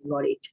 Got it.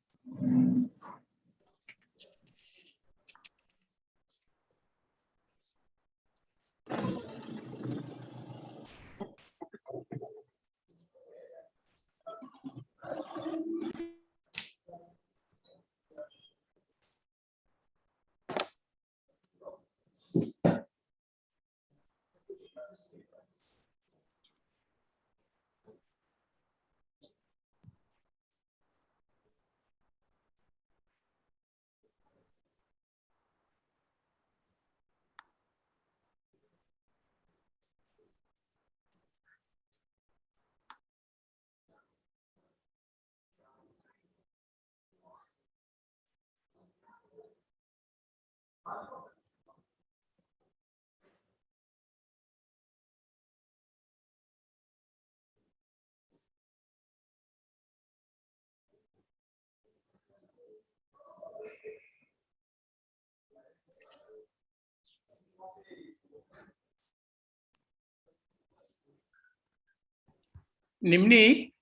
Nimni,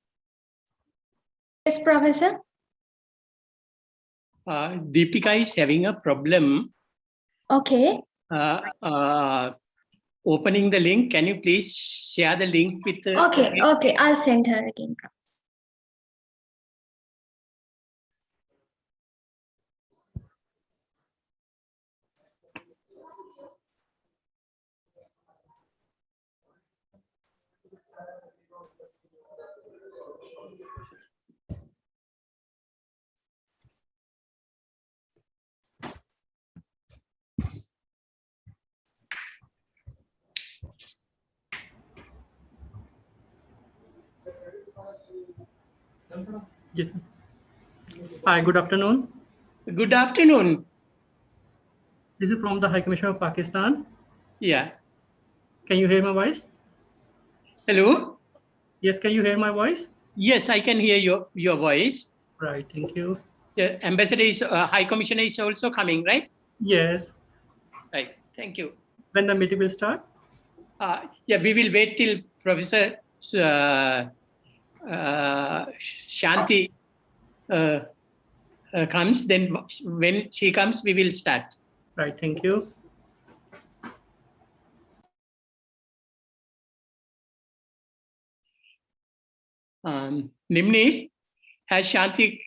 Yes, Professor. Deepika is having a problem Okay. opening the link. Can you please share the link with the... Okay. I'll send her again. Yes. Hi, good afternoon. Good afternoon. This is from the High Commission of Pakistan. Yeah. Can you hear my voice? Hello? Yes, can you hear my voice? Yes, I can hear your voice. Right, thank you. The ambassador is, High Commissioner is also coming, right? Yes. Right, thank you. When the meeting will start? Yeah, we will wait till Professor Shanti comes. Then when she comes, we will start. Right, thank you. Nimni, has Shanti,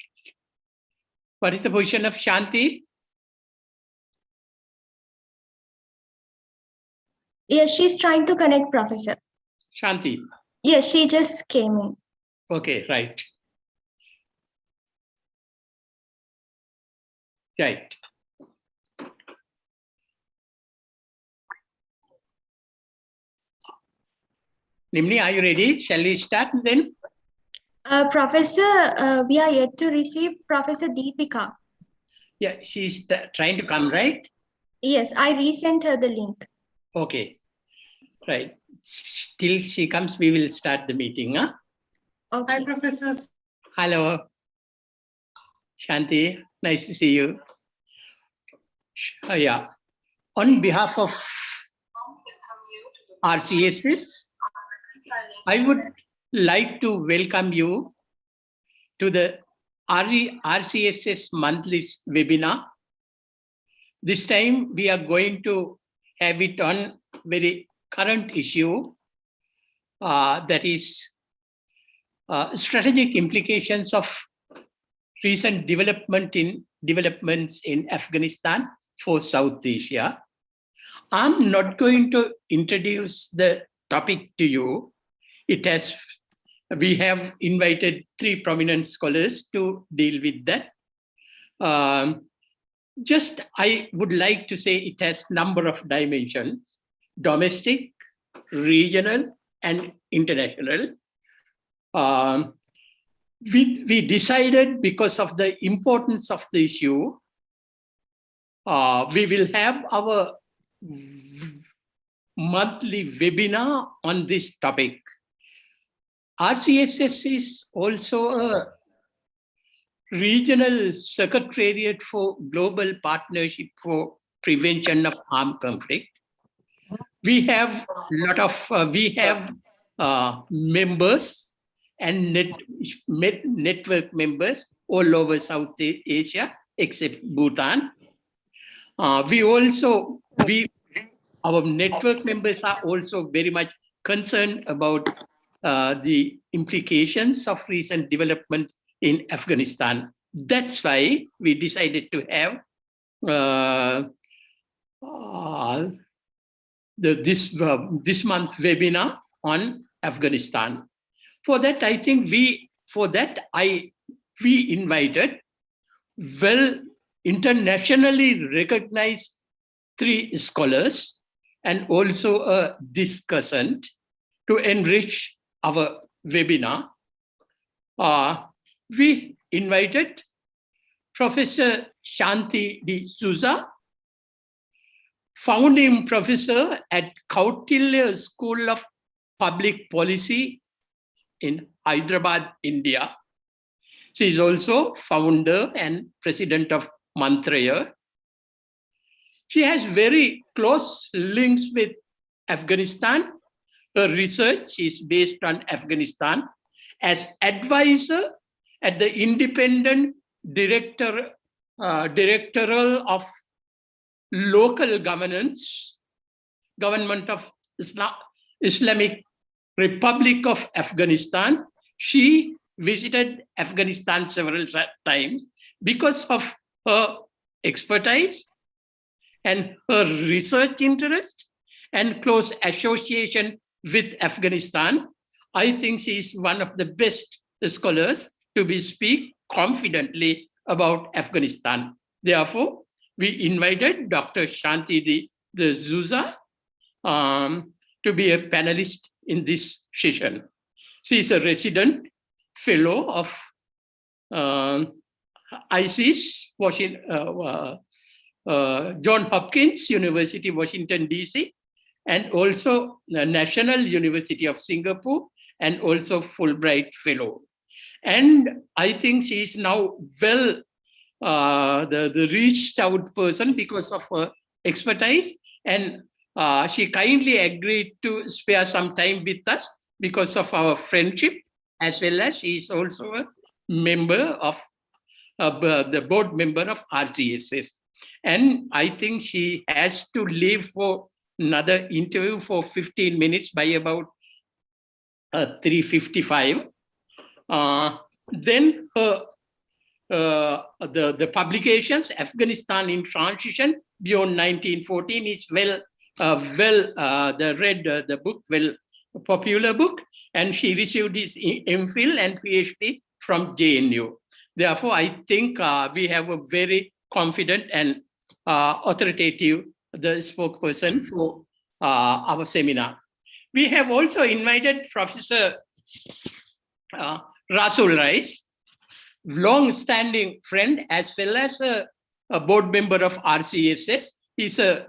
what is the position of Shanti? Yes, she's trying to connect, Professor. Shanti. Yes, she just came in. Okay, right. Right. Nimni, are you ready? Shall we start then? Professor, we are yet to receive Professor Deepika. Yeah, she's trying to come, right? Yes, I resent her the link. Okay, right. Till she comes, we will start the meeting. Huh? Okay. Hi, professors. Hello, Shanti. Nice to see you. Yeah. On behalf of RCSS, I would like to welcome you to the RCSS monthly webinar. This time we are going to have it on very current issue, that is strategic implications of recent developments in Afghanistan for South Asia. I'm not going to introduce the topic to you. We have invited 3 prominent scholars to deal with that. Just I would like to say it has number of dimensions: domestic, regional, and international. We decided, because of the importance of the issue, we will have our monthly webinar on this topic. RCSS is also a regional secretariat for global partnership for prevention of armed conflict. We have members and network members all over South Asia except Bhutan. Our network members are also very much concerned about the implications of recent developments in Afghanistan. That's why we decided to have this month webinar on Afghanistan. For that, I think we invited internationally recognized 3 scholars and also a discussant to enrich our webinar. We invited Professor Shanti D'Souza, founding professor at Kautilya School of Public Policy in Hyderabad, India. She is also founder and president of Mantraya. She has very close links with Afghanistan. Her research is based on Afghanistan as advisor at the independent directoral of local government of Islamic Republic of Afghanistan. She visited Afghanistan several times because of her expertise and her research interest and close association with Afghanistan. I think she is one of the best scholars to speak confidently about Afghanistan. Therefore, we invited Dr. Shanti D'Souza to be a panelist in this session. She is a resident fellow of ISIS, John Hopkins University, Washington, D.C., and also the National University of Singapore, and also Fulbright Fellow. And I think she is now the reached out person because of her expertise, and she kindly agreed to spare some time with us because of our friendship, as well as she is also a member of the board member of RCSS. And I think she has to leave for another interview for 15 minutes by about 3:55. Then the publications, Afghanistan in Transition Beyond 1914, is the book, popular book, and she received his MPhil and PhD from JNU. Therefore, I think we have a very confident and authoritative spokesperson for our seminar. We have also invited Professor Rasul Rice, long-standing friend as well as a board member of RCSS. He's a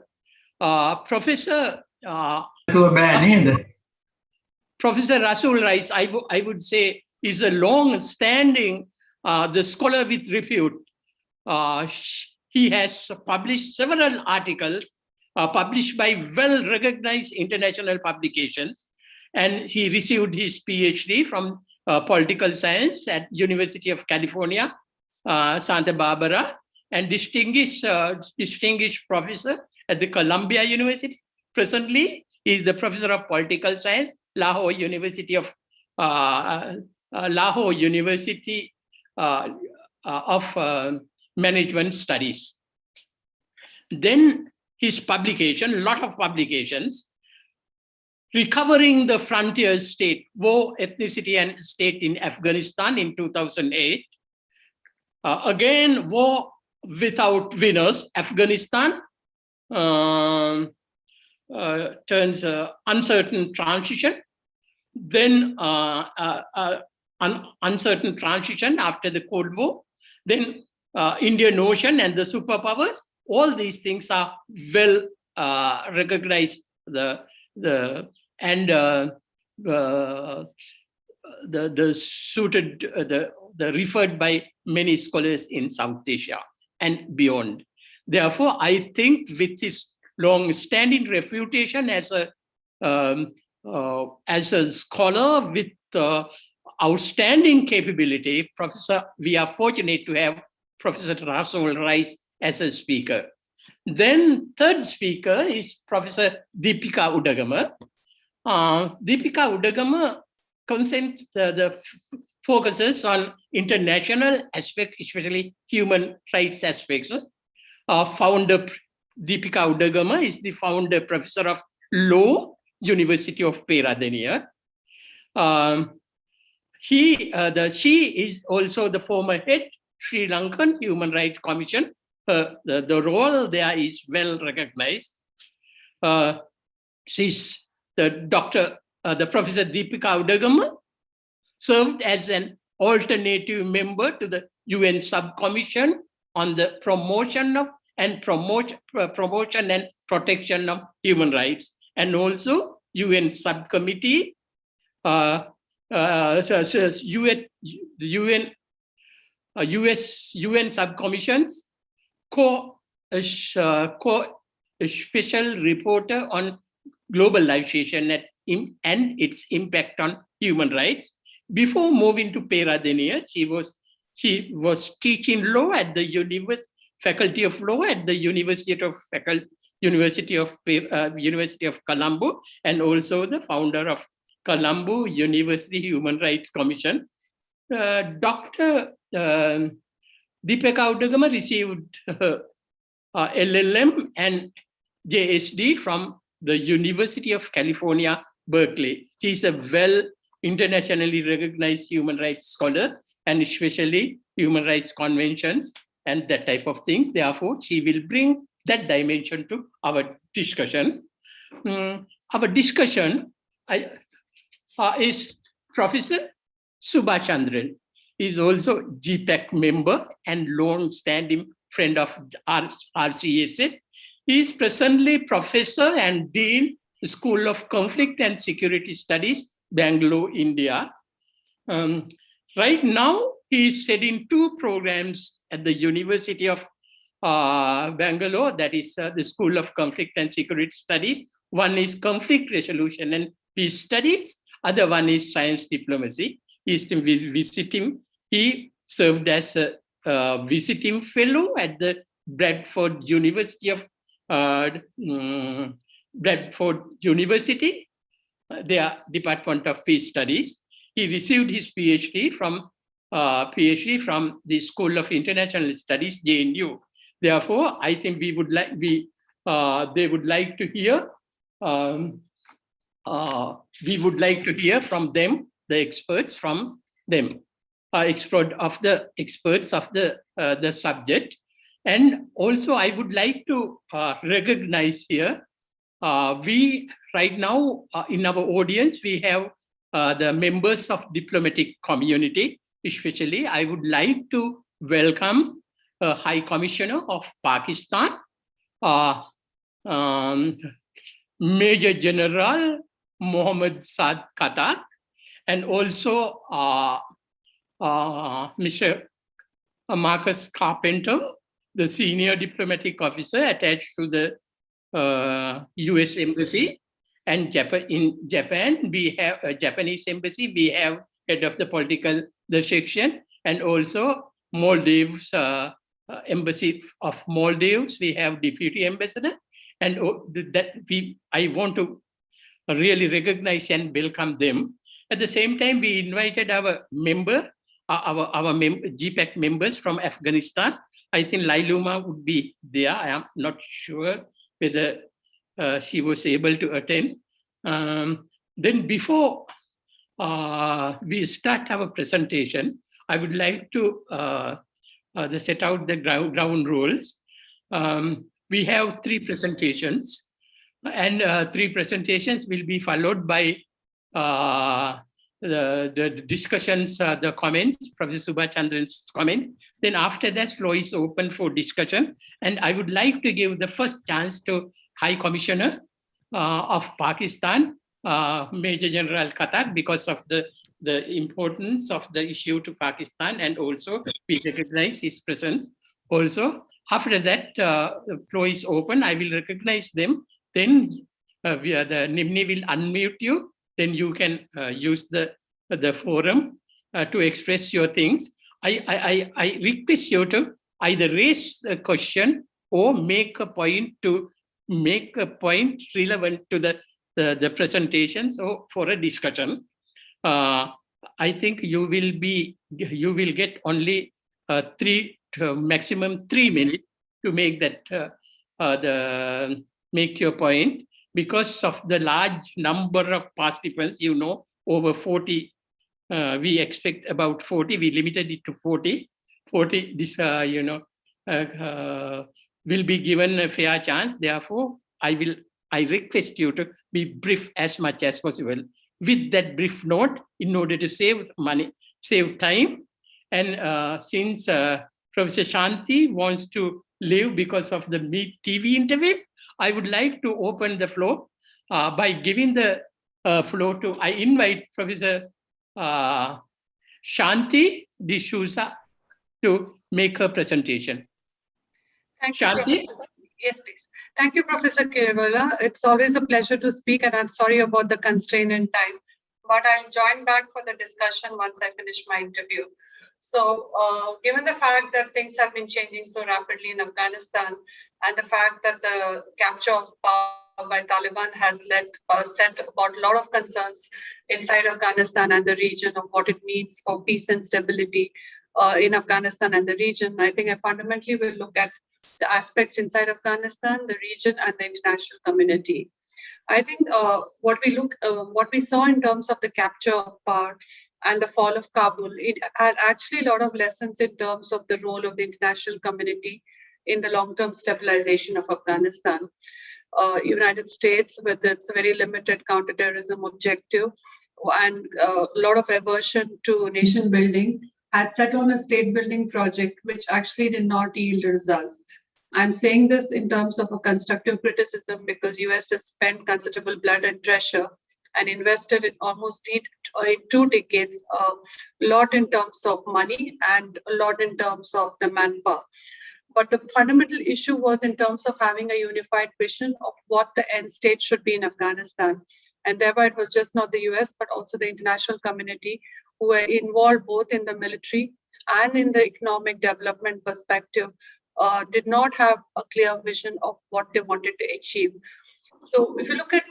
professor. Professor Rasul Rice, I would say, is a long-standing the scholar with repute. He has published several articles published by well-recognized international publications, and he received his PhD from political science at University of California, Santa Barbara, and distinguished professor at the Columbia University. Presently, he is the professor of political science, Lahore University of Management Studies. Then his publication, a lot of publications, Recovering the Frontier State, War, Ethnicity and State in Afghanistan in 2008. Again, War Without Winners, Afghanistan turns uncertain transition. Then uncertain transition after the Cold War. Then Indian Ocean and the superpowers. All these things are well recognized. the suited, the referred by many scholars in South Asia and beyond. Therefore, I think with his long-standing reputation as a scholar with outstanding capability, we are fortunate to have Professor Rasul Rice as a speaker. Then third speaker is Professor Deepika Udagama. Deepika Udagama focuses on international aspects, especially human rights aspects. Founder Deepika Udagama is the founder professor of Law, University of Peradeniya. She is also the former head Sri Lankan Human Rights Commission. The role there is well recognized. She's the Professor Deepika Udagama served as an alternative member to the UN Subcommission on the promotion and protection of human rights, and also UN Subcommittee, UN Subcommission's special reporter on globalization and its impact on human rights. Before moving to Peradeniya, she was teaching law at the Faculty of Law at the University of Colombo, and also the founder of Colombo University Human Rights Commission. Dr. Deepika Udagama received her LLM and JSD from the University of California, Berkeley. She is a internationally recognized human rights scholar, and especially human rights conventions and that type of things. Therefore, she will bring that dimension to our discussion. Our discussion is Professor Subhachandran. He is also GPAC member and long-standing friend of RCSS. He is presently professor and dean, School of Conflict and Security Studies, Bangalore, India. Right now, he is setting 2 programs at the University of Bangalore, that is the School of Conflict and Security Studies. One is Conflict Resolution and Peace Studies. Other one is Science Diplomacy. He served as a visiting fellow at the Bradford University, their Department of Peace Studies. He received his PhD from the School of International Studies, JNU. Therefore, I think they would like to hear from them, the experts from them, experts of the subject. And also, I would like to recognize here, we right now in our audience, we have the members of diplomatic community. Especially, I would like to welcome High Commissioner of Pakistan, Major General Mohammad Saad Khattak, and also Mr. Marcus Carpenter, the senior diplomatic officer attached to the US Embassy. And in Japan, we have a Japanese embassy, we have head of the section, and also Maldives, Embassy of Maldives, we have deputy ambassador. And I want to really recognize and welcome them. At the same time, we invited our GPAC members from Afghanistan. I think Lailuma would be there. I am not sure whether she was able to attend. Then before we start our presentation, I would like to set out the ground rules. We have 3 presentations, and 3 presentations will be followed by the discussions, the comments, Professor Subhachandran's comments. Then after that, floor is open for discussion. And I would like to give the first chance to High Commissioner of Pakistan, Major General Khattak, because of the the importance of the issue to Pakistan, and also we recognize his presence. Also, after that, the floor is open. I will recognize them. Then the Nimni will unmute you. Then you can use the forum to express your things. I request you to either raise a question or make a point relevant to the presentation, so for a discussion. I think you will get only maximum 3 minutes to make that make your point, because of the large number of participants. Over 40. We expect about 40. We limited it to 40. 40. This will be given a fair chance. Therefore, I request you to be brief as much as possible. With that brief note, in order to save money, save time, and since Professor Shanti wants to leave because of the TV interview, I would like to open the floor by giving the floor to, I invite Professor Shanti D'Souza to make her presentation. Thank you, Shanti? Professor. Yes, please. Thank you, Professor Kirivala. It's always a pleasure to speak, and I'm sorry about the constraint in time, but I'll join back for the discussion once I finish my interview. So, given the fact that things have been changing so rapidly in Afghanistan, and the fact that the capture of power by Taliban has set about a lot of concerns inside Afghanistan and the region of what it means for peace and stability in Afghanistan and the region, I think I fundamentally will look at the aspects inside Afghanistan, the region, and the international community. I think what we saw in terms of the capture of power and the fall of Kabul, it had actually a lot of lessons in terms of the role of the international community in the long-term stabilization of Afghanistan. United States, with its very limited counterterrorism objective and a lot of aversion to nation building, had set on a state building project which actually did not yield results. I'm saying this in terms of a constructive criticism because US has spent considerable blood and treasure and invested in almost in 2 decades a lot in terms of money and a lot in terms of the manpower. But the fundamental issue was in terms of having a unified vision of what the end state should be in Afghanistan. And thereby it was just not the US, but also the international community who were involved both in the military and in the economic development perspective, did not have a clear vision of what they wanted to achieve. So if you look at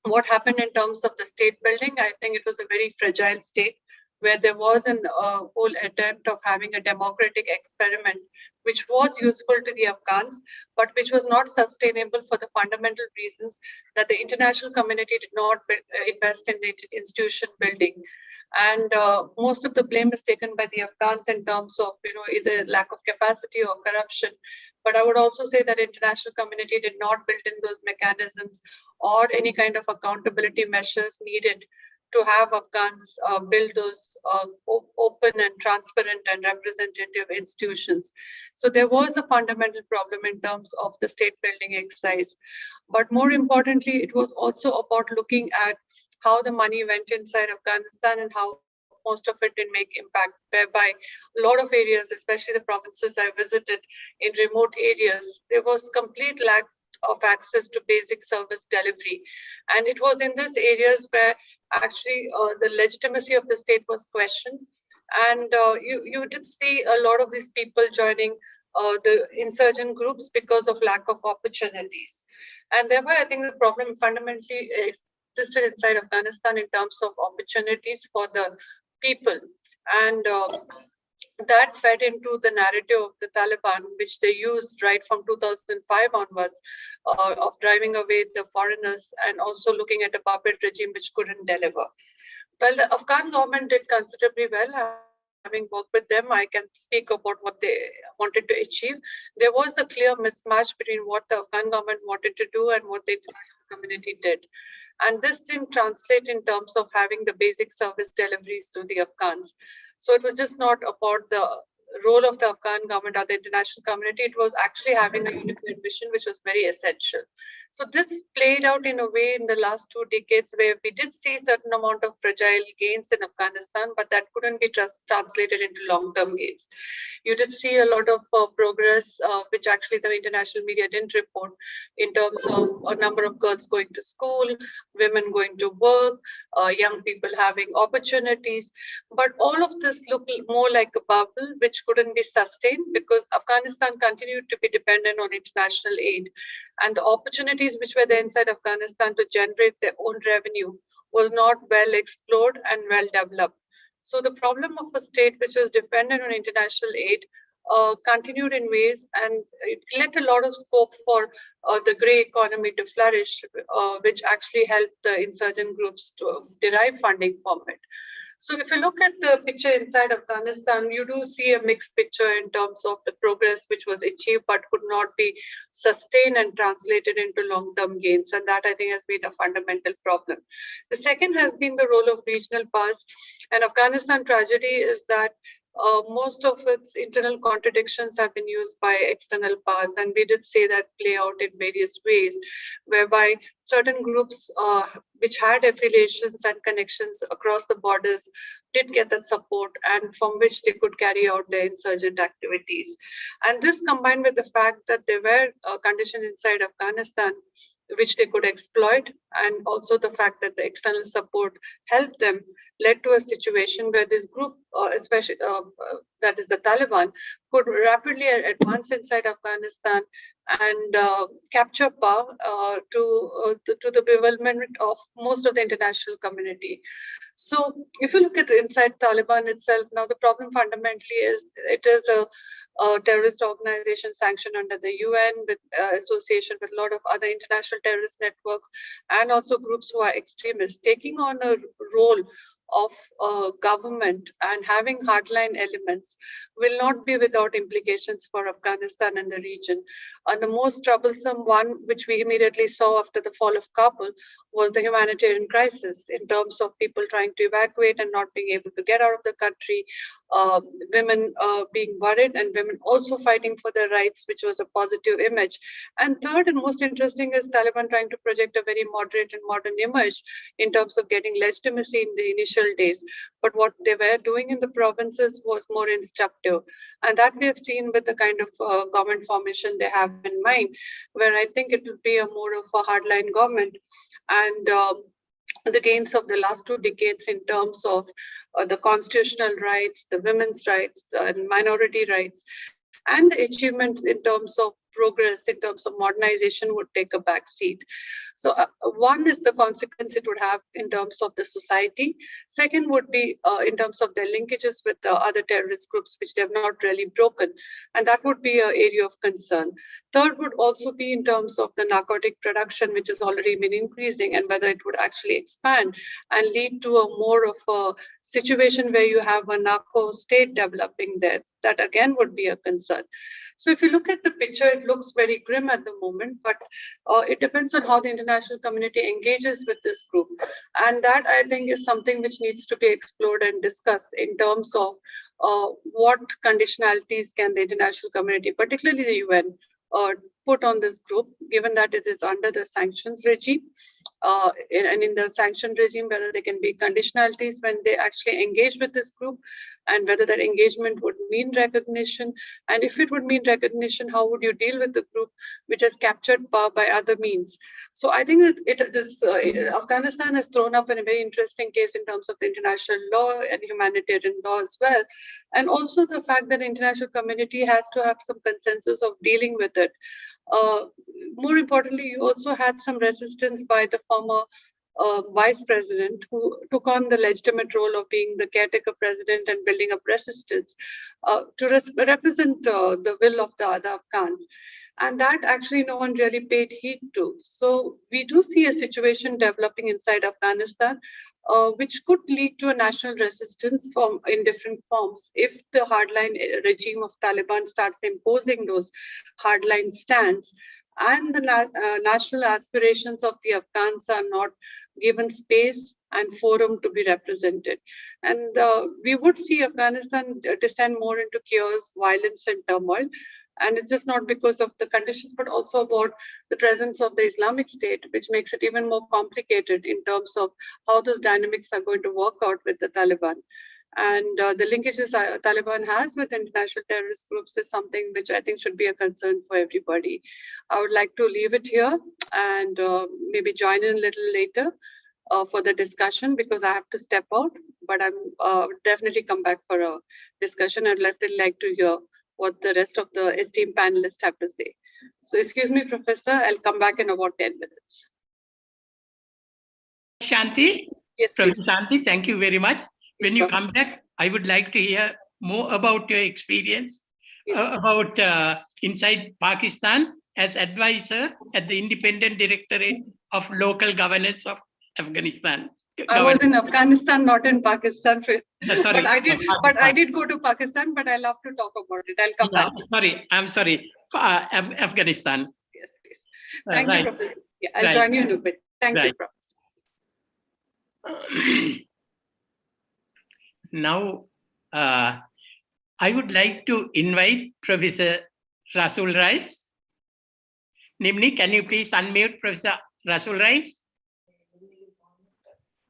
what happened in terms of the state building, I think it was a very fragile state where there was an whole attempt of having a democratic experiment, which was useful to the Afghans, but which was not sustainable for the fundamental reasons that the international community did not invest in the institution building. And most of the blame is taken by the Afghans in terms of either lack of capacity or corruption. But I would also say that international community did not build in those mechanisms or any kind of accountability measures needed to have Afghans build those open and transparent and representative institutions. So there was a fundamental problem in terms of the state building exercise. But more importantly, it was also about looking at how the money went inside Afghanistan and how most of it didn't make impact, whereby a lot of areas, especially the provinces I visited in remote areas, there was complete lack of access to basic service delivery. And it was in these areas where actually the legitimacy of the state was questioned. And you did see a lot of these people joining the insurgent groups because of lack of opportunities. And thereby, I think the problem fundamentally existed inside Afghanistan in terms of opportunities for the people. And that fed into the narrative of the Taliban, which they used right from 2005 onwards, of driving away the foreigners and also looking at a puppet regime which couldn't deliver. Well, the Afghan government did considerably well. Having worked with them, I can speak about what they wanted to achieve. There was a clear mismatch between what the Afghan government wanted to do and what the international community did. And this didn't translate in terms of having the basic service deliveries to the Afghans. So it was just not about the role of the Afghan government or the international community, it was actually having a unified mission, which was very essential. So this played out in a way in the last 2 decades where we did see certain amount of fragile gains in Afghanistan, but that couldn't be translated into long-term gains. You did see a lot of progress, which actually the international media didn't report, in terms of a number of girls going to school, women going to work, young people having opportunities. But all of this looked more like a bubble, which couldn't be sustained because Afghanistan continued to be dependent on international aid. And the opportunities which were there inside Afghanistan to generate their own revenue was not well explored and well developed. So the problem of a state which was dependent on international aid continued in ways, and it left a lot of scope for the grey economy to flourish, which actually helped the insurgent groups to derive funding from it. So if you look at the picture inside Afghanistan, you do see a mixed picture in terms of the progress which was achieved but could not be sustained and translated into long-term gains. And that, I think, has been a fundamental problem. The second has been the role of regional powers. And Afghanistan tragedy is that most of its internal contradictions have been used by external powers, and we did see that play out in various ways, whereby certain groups which had affiliations and connections across the borders did get that support, and from which they could carry out their insurgent activities. And this, combined with the fact that there were conditions inside Afghanistan which they could exploit, and also the fact that the external support helped them, led to a situation where this group, especially that is the Taliban, could rapidly advance inside Afghanistan and capture power to the bewilderment of most of the international community. So if you look at inside Taliban itself, now the problem fundamentally is it is a terrorist organization sanctioned under the UN, with association with a lot of other international terrorist networks, and also groups who are extremists, taking on a role of government and having hardline elements will not be without implications for Afghanistan and the region. And the most troublesome one, which we immediately saw after the fall of Kabul, was the humanitarian crisis in terms of people trying to evacuate and not being able to get out of the country, women being worried, and women also fighting for their rights, which was a positive image. And third and most interesting is Taliban trying to project a very moderate and modern image in terms of getting legitimacy in the initial days. But what they were doing in the provinces was more instructive. And that we have seen with the kind of government formation they have in mind, where I think it will be a more of a hardline government. And the gains of the last 2 decades in terms of the constitutional rights, the women's rights, and minority rights, and the achievement in terms of progress, in terms of modernization, would take a back seat. So one is the consequence it would have in terms of the society. Second would be in terms of their linkages with the other terrorist groups, which they have not really broken. And that would be an area of concern. Third would also be in terms of the narcotic production, which has already been increasing, and whether it would actually expand and lead to a more of a situation where you have a narco state developing there. That again would be a concern. So if you look at the picture, it looks very grim at the moment, but it depends on how the international community engages with this group. And that, I think, is something which needs to be explored and discussed in terms of what conditionalities can the international community, particularly the UN, put on this group, given that it is under the sanctions regime. And in the sanction regime, whether there can be conditionalities when they actually engage with this group, and whether that engagement would mean recognition. And if it would mean recognition, how would you deal with the group which has captured power by other means? So I think Afghanistan has thrown up in a very interesting case in terms of the international law and humanitarian law as well. And also the fact that the international community has to have some consensus of dealing with it. More importantly, you also had some resistance by the former vice president, who took on the legitimate role of being the caretaker president and building up resistance to represent the will of the other Afghans. And that actually no one really paid heed to. So we do see a situation developing inside Afghanistan, which could lead to a national resistance in different forms if the hardline regime of Taliban starts imposing those hardline stands, and the national aspirations of the Afghans are not given space and forum to be represented. And we would see Afghanistan descend more into chaos, violence, and turmoil. And it's just not because of the conditions, but also about the presence of the Islamic State, which makes it even more complicated in terms of how those dynamics are going to work out with the Taliban. And the linkages Taliban has with international terrorist groups is something which I think should be a concern for everybody. I would like to leave it here and maybe join in a little later for the discussion because I have to step out, but I'm definitely come back for a discussion. I'd like to hear what the rest of the esteemed panelists have to say. So excuse me, Professor, I'll come back in about 10 minutes. Shanti? Yes, Professor please. Shanti, thank you very much. When you Yes, come back, I would like to hear more about your experience yes. about inside Pakistan as advisor at the Independent Directorate of Local Governance of Afghanistan. I was in Afghanistan, not in Pakistan. Sorry, but I did. Pakistan. But I did go to Pakistan. But I love to talk about it. I'll come back. I'm sorry. Afghanistan. Yes, please. Thank right. you, Professor. Yeah, I'll Right. join you in a bit. Thank you, Right. Professor. Now, I would like to invite Professor Rasul Rais. Nimni, can you please unmute Professor Rasul Rais?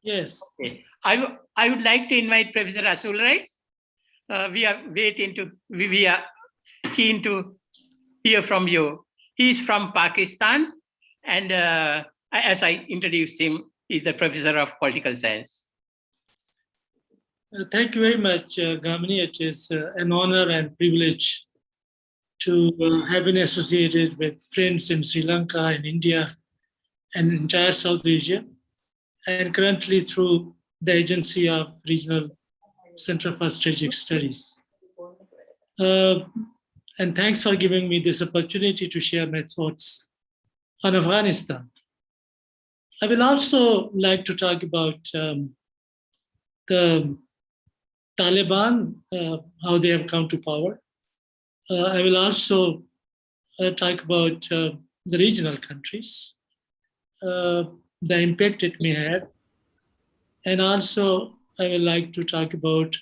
Yes. Okay. I would like to invite Professor Rasul Rais. We are keen to hear from you. He is from Pakistan, and as I introduced him, he's the professor of political science. Thank you very much, Gamini. It is an honor and privilege to have been associated with friends in Sri Lanka and India and entire South Asia, and currently through the agency of Regional Center for Strategic Studies. And thanks for giving me this opportunity to share my thoughts on Afghanistan. I will also like to talk about the Taliban, how they have come to power. I will also talk about the regional countries, the impact it may have. And also, I would like to talk about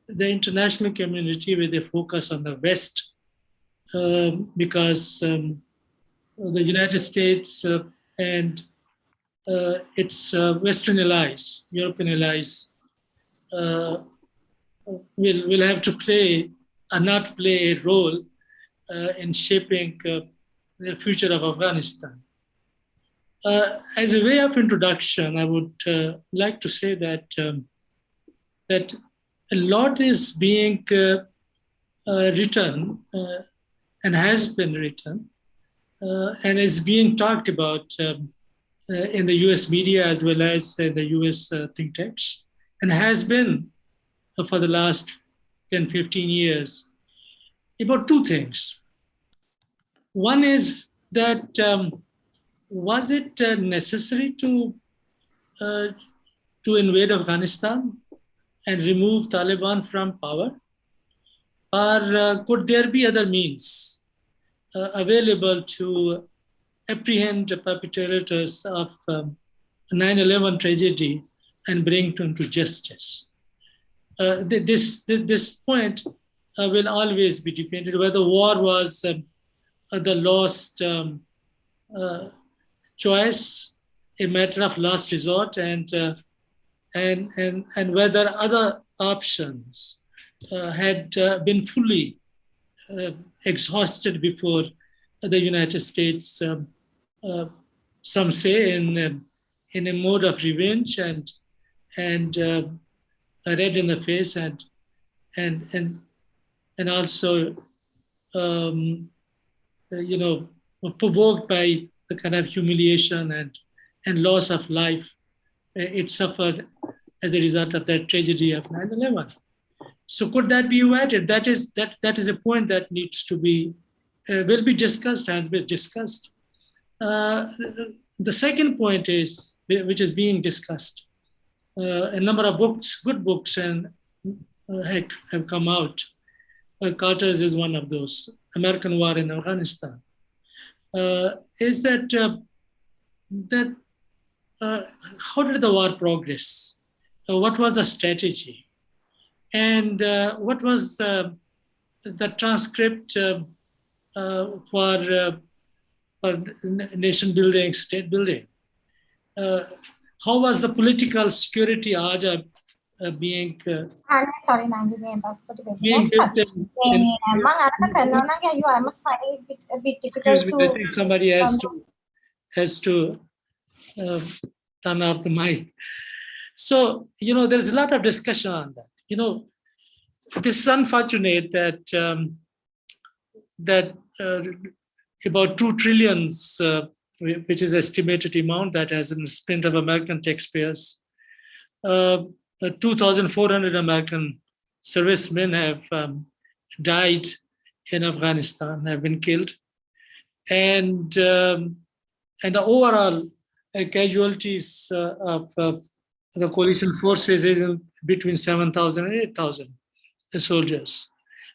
the international community with a focus on the West, because the United States and its Western allies, European allies, will have to play or not play a role in shaping the future of Afghanistan. As a way of introduction, I would like to say that that a lot is being written and has been written and is being talked about in the US media as well as in the US think tanks, and has been for the last 10, 15 years about two things. One is that was it necessary to invade Afghanistan and remove Taliban from power? Or could there be other means available to apprehend the perpetrators of 9/11 tragedy and bring them to justice? This point will always be debated, whether war was the lost choice, a matter of last resort, and whether other options had been fully exhausted before the United States, some say in a mode of revenge and red in the face and also provoked by the kind of humiliation and loss of life it suffered as a result of that tragedy of 9/11. So could that be avoided? That is a point that needs to be will be discussed, has been discussed. The second point is, which is being discussed, a number of books, good books, and have come out. Carter's is one of those. American War in Afghanistan. Is that how did the war progress? What was the strategy? And what was the transcript for nation building, state building? How was the political security order being Sorry, Nanji, may about to being built in I must find it a bit difficult Excuse me, I to. think somebody has to turn off the mic. So, there's a lot of discussion on that. This is unfortunate that that about 2 trillions, which is estimated amount that has been spent of American taxpayers, 2,400 American servicemen have died in Afghanistan, have been killed, and the overall casualties of the coalition forces is between 7,000 and 8,000 soldiers.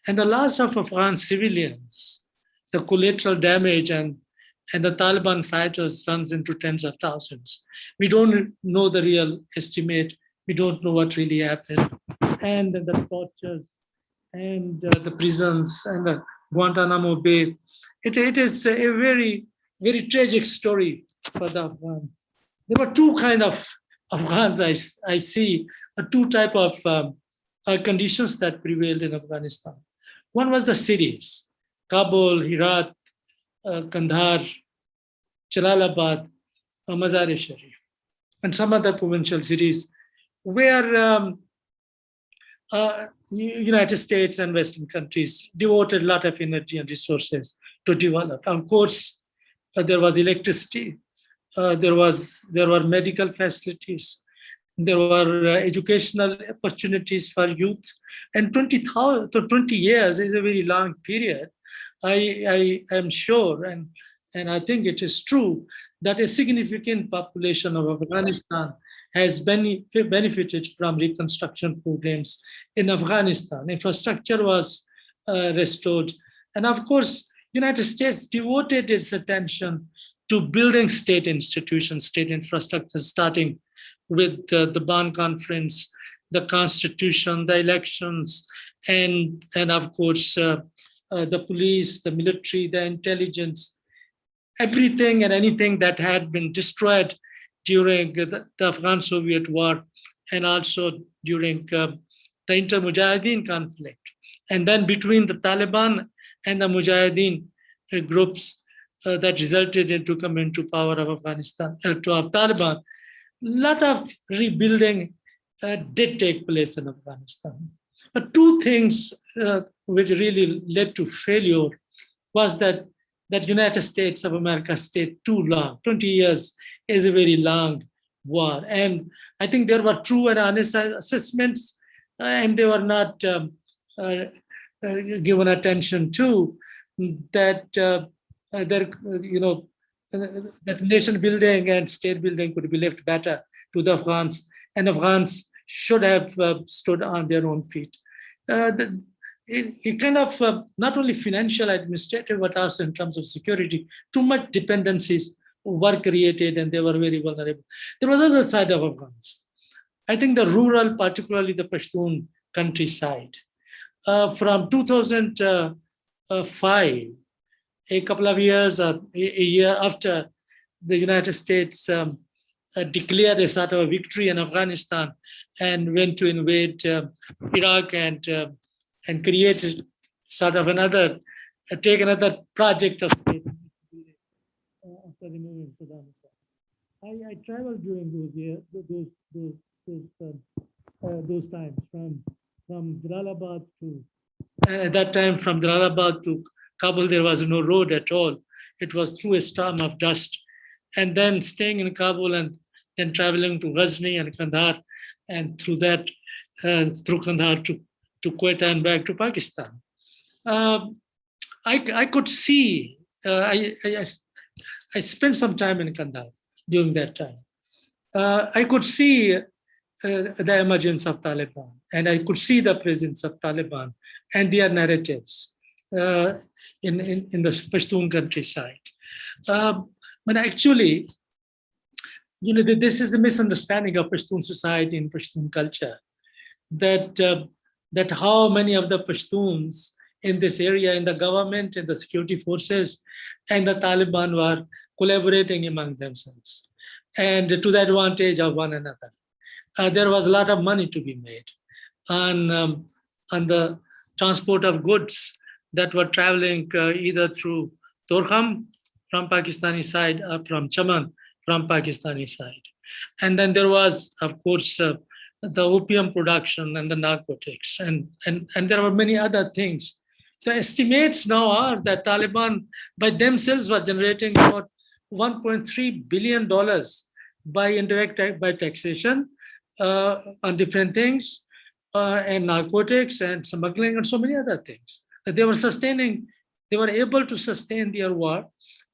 And the loss of Afghan civilians, the collateral damage and the Taliban fighters runs into tens of thousands. We don't know the real estimate. We don't know what really happened. And the tortures and the prisons and the Guantanamo Bay. It is a very, very tragic story for the Afghans. There were 2 kinds of Afghans I see, 2 types of conditions that prevailed in Afghanistan. One was the cities, Kabul, Herat, Kandahar, Jalalabad, Mazar-e-Sharif, and some other provincial cities where United States and Western countries devoted a lot of energy and resources to develop. Of course, there was electricity, there were medical facilities, there were educational opportunities for youth, and 20 years is a very long period. I am sure, and I think it is true, that a significant population of Afghanistan has benefited from reconstruction programs in Afghanistan. Infrastructure was restored. And of course, United States devoted its attention to building state institutions, state infrastructure, starting with the Bonn Conference, the Constitution, the elections, and of course, the police, the military, the intelligence, everything and anything that had been destroyed during the Afghan-Soviet War and also during the inter-Mujahideen conflict. And then between the Taliban and the Mujahideen groups that resulted into coming to power of Afghanistan, of Taliban, a lot of rebuilding did take place in Afghanistan. But 2 things which really led to failure was that United States of America stayed too long. 20 years is a very long war. And I think there were true and honest assessments, and they were not given attention to that, that nation building and state building could be left better to the Afghans, and Afghans should have stood on their own feet. It kind of not only financial, administrative, but also in terms of security, too much dependencies were created and they were very vulnerable. There was another side of Afghans. I think the rural, particularly the Pashtun countryside. From 2005, a couple of years, a year after the United States declared a sort of a victory in Afghanistan and went to invade Iraq and created sort of take another project of state after removing Saddam Hussein. I traveled during those years, those times from Jalalabad to, at that time from Jalalabad to Kabul, there was no road at all. It was through a storm of dust. And then staying in Kabul and then traveling to Ghazni and Kandahar, and through that, through Kandahar to Quetta and back to Pakistan. I could see, I spent some time in Kandahar during that time. I could see the emergence of Taliban, and I could see the presence of Taliban and their narratives in the Pashtun countryside. But actually, this is a misunderstanding of Pashtun society and Pashtun culture, that that how many of the Pashtuns in this area, in the government, in the security forces, and the Taliban were collaborating among themselves, and to the advantage of one another. There was a lot of money to be made on the transport of goods that were traveling either through Torkham from Pakistani side or from Chaman from Pakistani side. And then there was, of course, the opium production and the narcotics, and there were many other things. The estimates now are that Taliban by themselves were generating about $1.3 billion by taxation on different things, and narcotics and smuggling and so many other things. That they were able to sustain their war,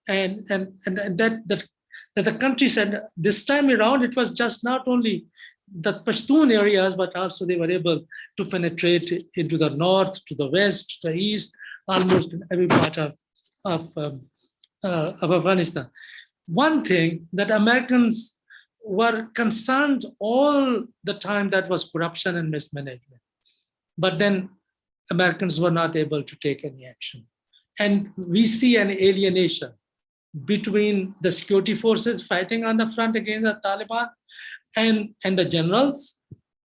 and that the country said this time around it was just not only the Pashtun areas, but also they were able to penetrate into the north, to the west, to the east, almost in every part of Afghanistan. One thing that Americans were concerned all the time, that was corruption and mismanagement. But then Americans were not able to take any action. And we see an alienation between the security forces fighting on the front against the Taliban and the generals,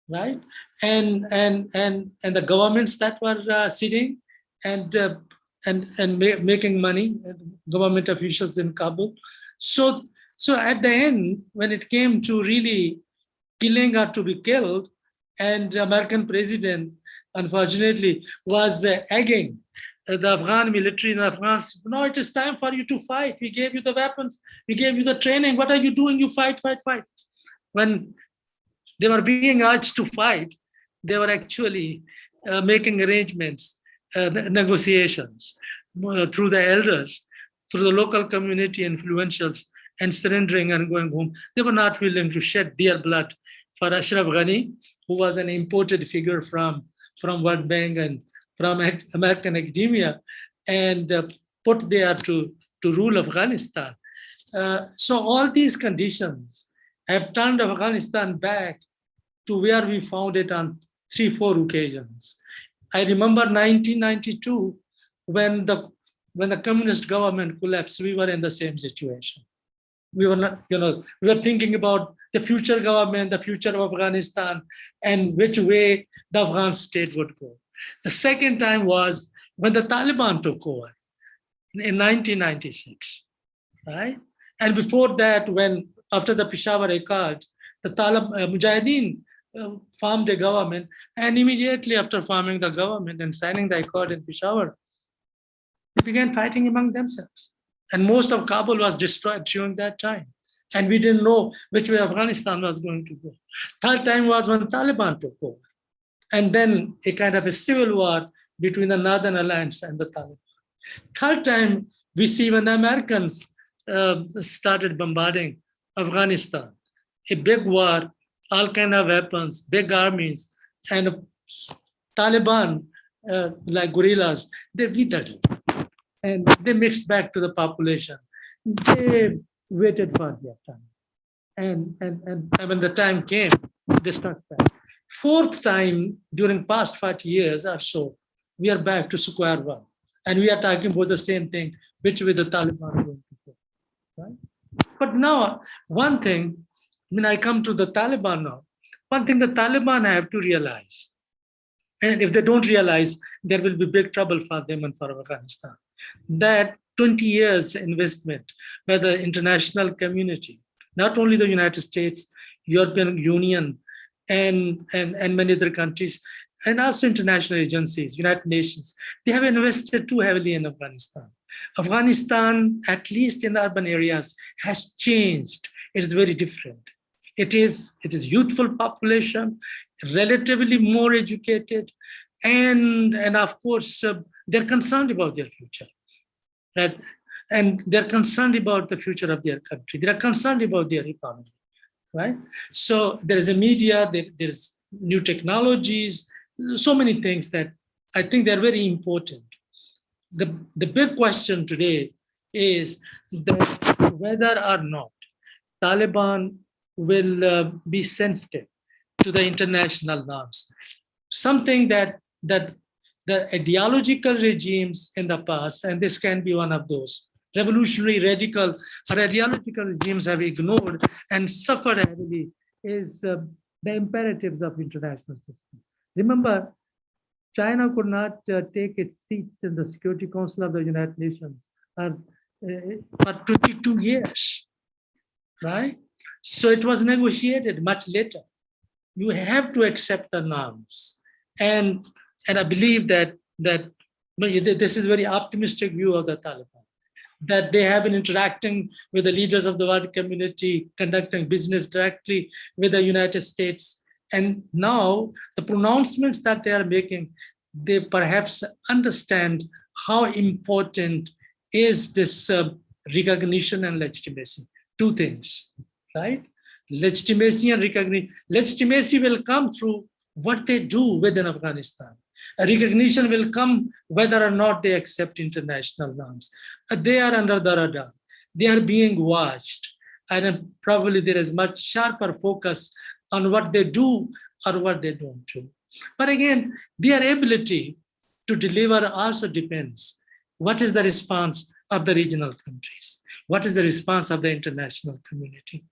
right? And the governments that were sitting and making money, government officials in Kabul. So at the end, when it came to really killing or to be killed, and the American president, unfortunately, was egging the Afghan military and Afghans, no, it is time for you to fight. We gave you the weapons, we gave you the training. What are you doing? You fight. When they were being urged to fight, they were actually making arrangements, negotiations through the elders, through the local community influentials, and surrendering and going home. They were not willing to shed their blood for Ashraf Ghani, who was an imported figure from World Bank and from American academia, and put there to rule Afghanistan. So all these conditions have turned Afghanistan back to where we found it on 3-4 occasions. I remember 1992, when the communist government collapsed, we were in the same situation. We were not, we were thinking about the future government, the future of Afghanistan, and which way the Afghan state would go. The second time was when the Taliban took over in 1996, right? And before that, after the Peshawar Accord, the Mujahideen formed a government, and immediately after forming the government and signing the accord in Peshawar, they began fighting among themselves. And most of Kabul was destroyed during that time. And we didn't know which way Afghanistan was going to go. Third time was when Taliban took over. And then a kind of a civil war between the Northern Alliance and the Taliban. Third time, we see when the Americans started bombarding Afghanistan, a big war, all kind of weapons, big armies, and Taliban, like guerrillas, they withered and they mixed back to the population. They waited for their time. And when the time came, they struck back. Fourth time, during past 40 years or so, we are back to square one. And we are talking about the same thing, which way the Taliban are going to go, right? But now, one thing, when I come to the Taliban now, one thing the Taliban have to realize, and if they don't realize, there will be big trouble for them and for Afghanistan, that 20 years investment by the international community, not only the United States, European Union, and many other countries, and also international agencies, United Nations, they have invested too heavily in Afghanistan. Afghanistan, at least in the urban areas, has changed. It's very different. It is youthful population, relatively more educated, and of course, they're concerned about their future. Right? And they're concerned about the future of their country. They're concerned about their economy, right? So there is a media, there's new technologies, so many things that I think they're very important. The big question today is that whether or not Taliban will be sensitive to the international norms. Something that the ideological regimes in the past, and this can be one of those, revolutionary, radical, or ideological regimes have ignored and suffered heavily, is the imperatives of international system. Remember, China could not take its seats in the Security Council of the United Nations for 22 years, right? So it was negotiated much later. You have to accept the norms. And I believe that this is a very optimistic view of the Taliban, that they have been interacting with the leaders of the world community, conducting business directly with the United States. And now the pronouncements that they are making, they perhaps understand how important is this recognition and legitimacy. Two things, right? Legitimacy and recognition. Legitimacy will come through what they do within Afghanistan. A recognition will come whether or not they accept international norms. They are under the radar. They are being watched. And probably there is much sharper focus on what they do or what they don't do. But again, their ability to deliver also depends. What is the response of the regional countries? What is the response of the international community?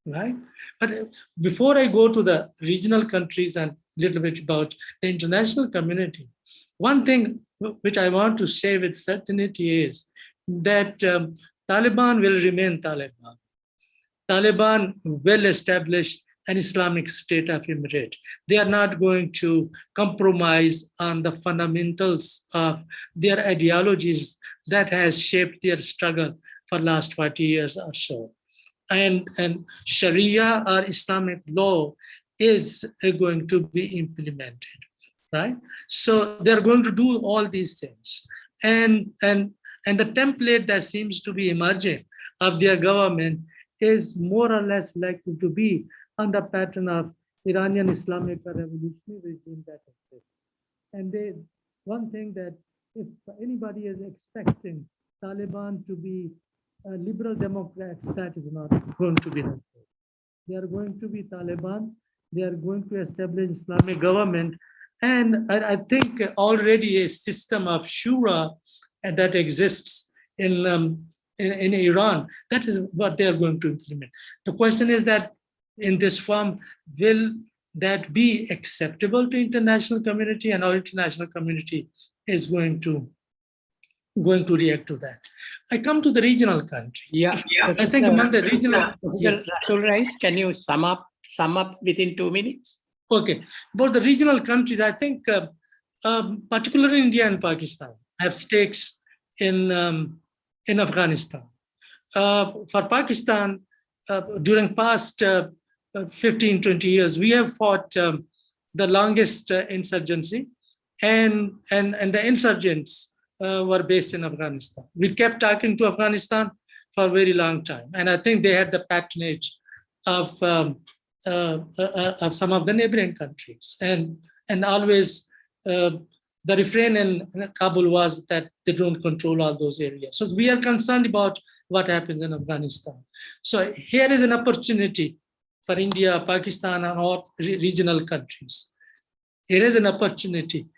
Right? But before I go to the regional countries and a little bit about the international community, one thing which I want to say with certainty is that Taliban will remain Taliban. Taliban will establish an Islamic State of Emirate. They are not going to compromise on the fundamentals of their ideologies that has shaped their struggle for last 40 years or so. And Sharia or Islamic law is going to be implemented, right? So they're going to do all these things. And the template that seems to be emerging of their government is more or less likely to be on the pattern of Iranian Islamic revolutionary regime that exists. And one thing that if anybody is expecting Taliban to be liberal Democrats, that is not going to be the case. They are going to be Taliban. They are going to establish Islamic government. And I think already a system of shura that exists in Iran, that is what they are going to implement. The question is that in this form, will that be acceptable to international community, and our international community is going to react to that. I come to the regional countries. Yeah. I think among the regional, Yes. Rasul Rais, can you sum up within 2 minutes? Okay, about the regional countries, I think particularly India and Pakistan have stakes in Afghanistan. For Pakistan, during past 15, 20 years, we have fought the longest insurgency, and the insurgents were based in Afghanistan. We kept talking to Afghanistan for a very long time, and I think they had the patronage of some of the neighboring countries, and always the refrain in Kabul was that they don't control all those areas. So we are concerned about what happens in Afghanistan. So here is an opportunity for India, Pakistan, and all regional countries. Here is an opportunity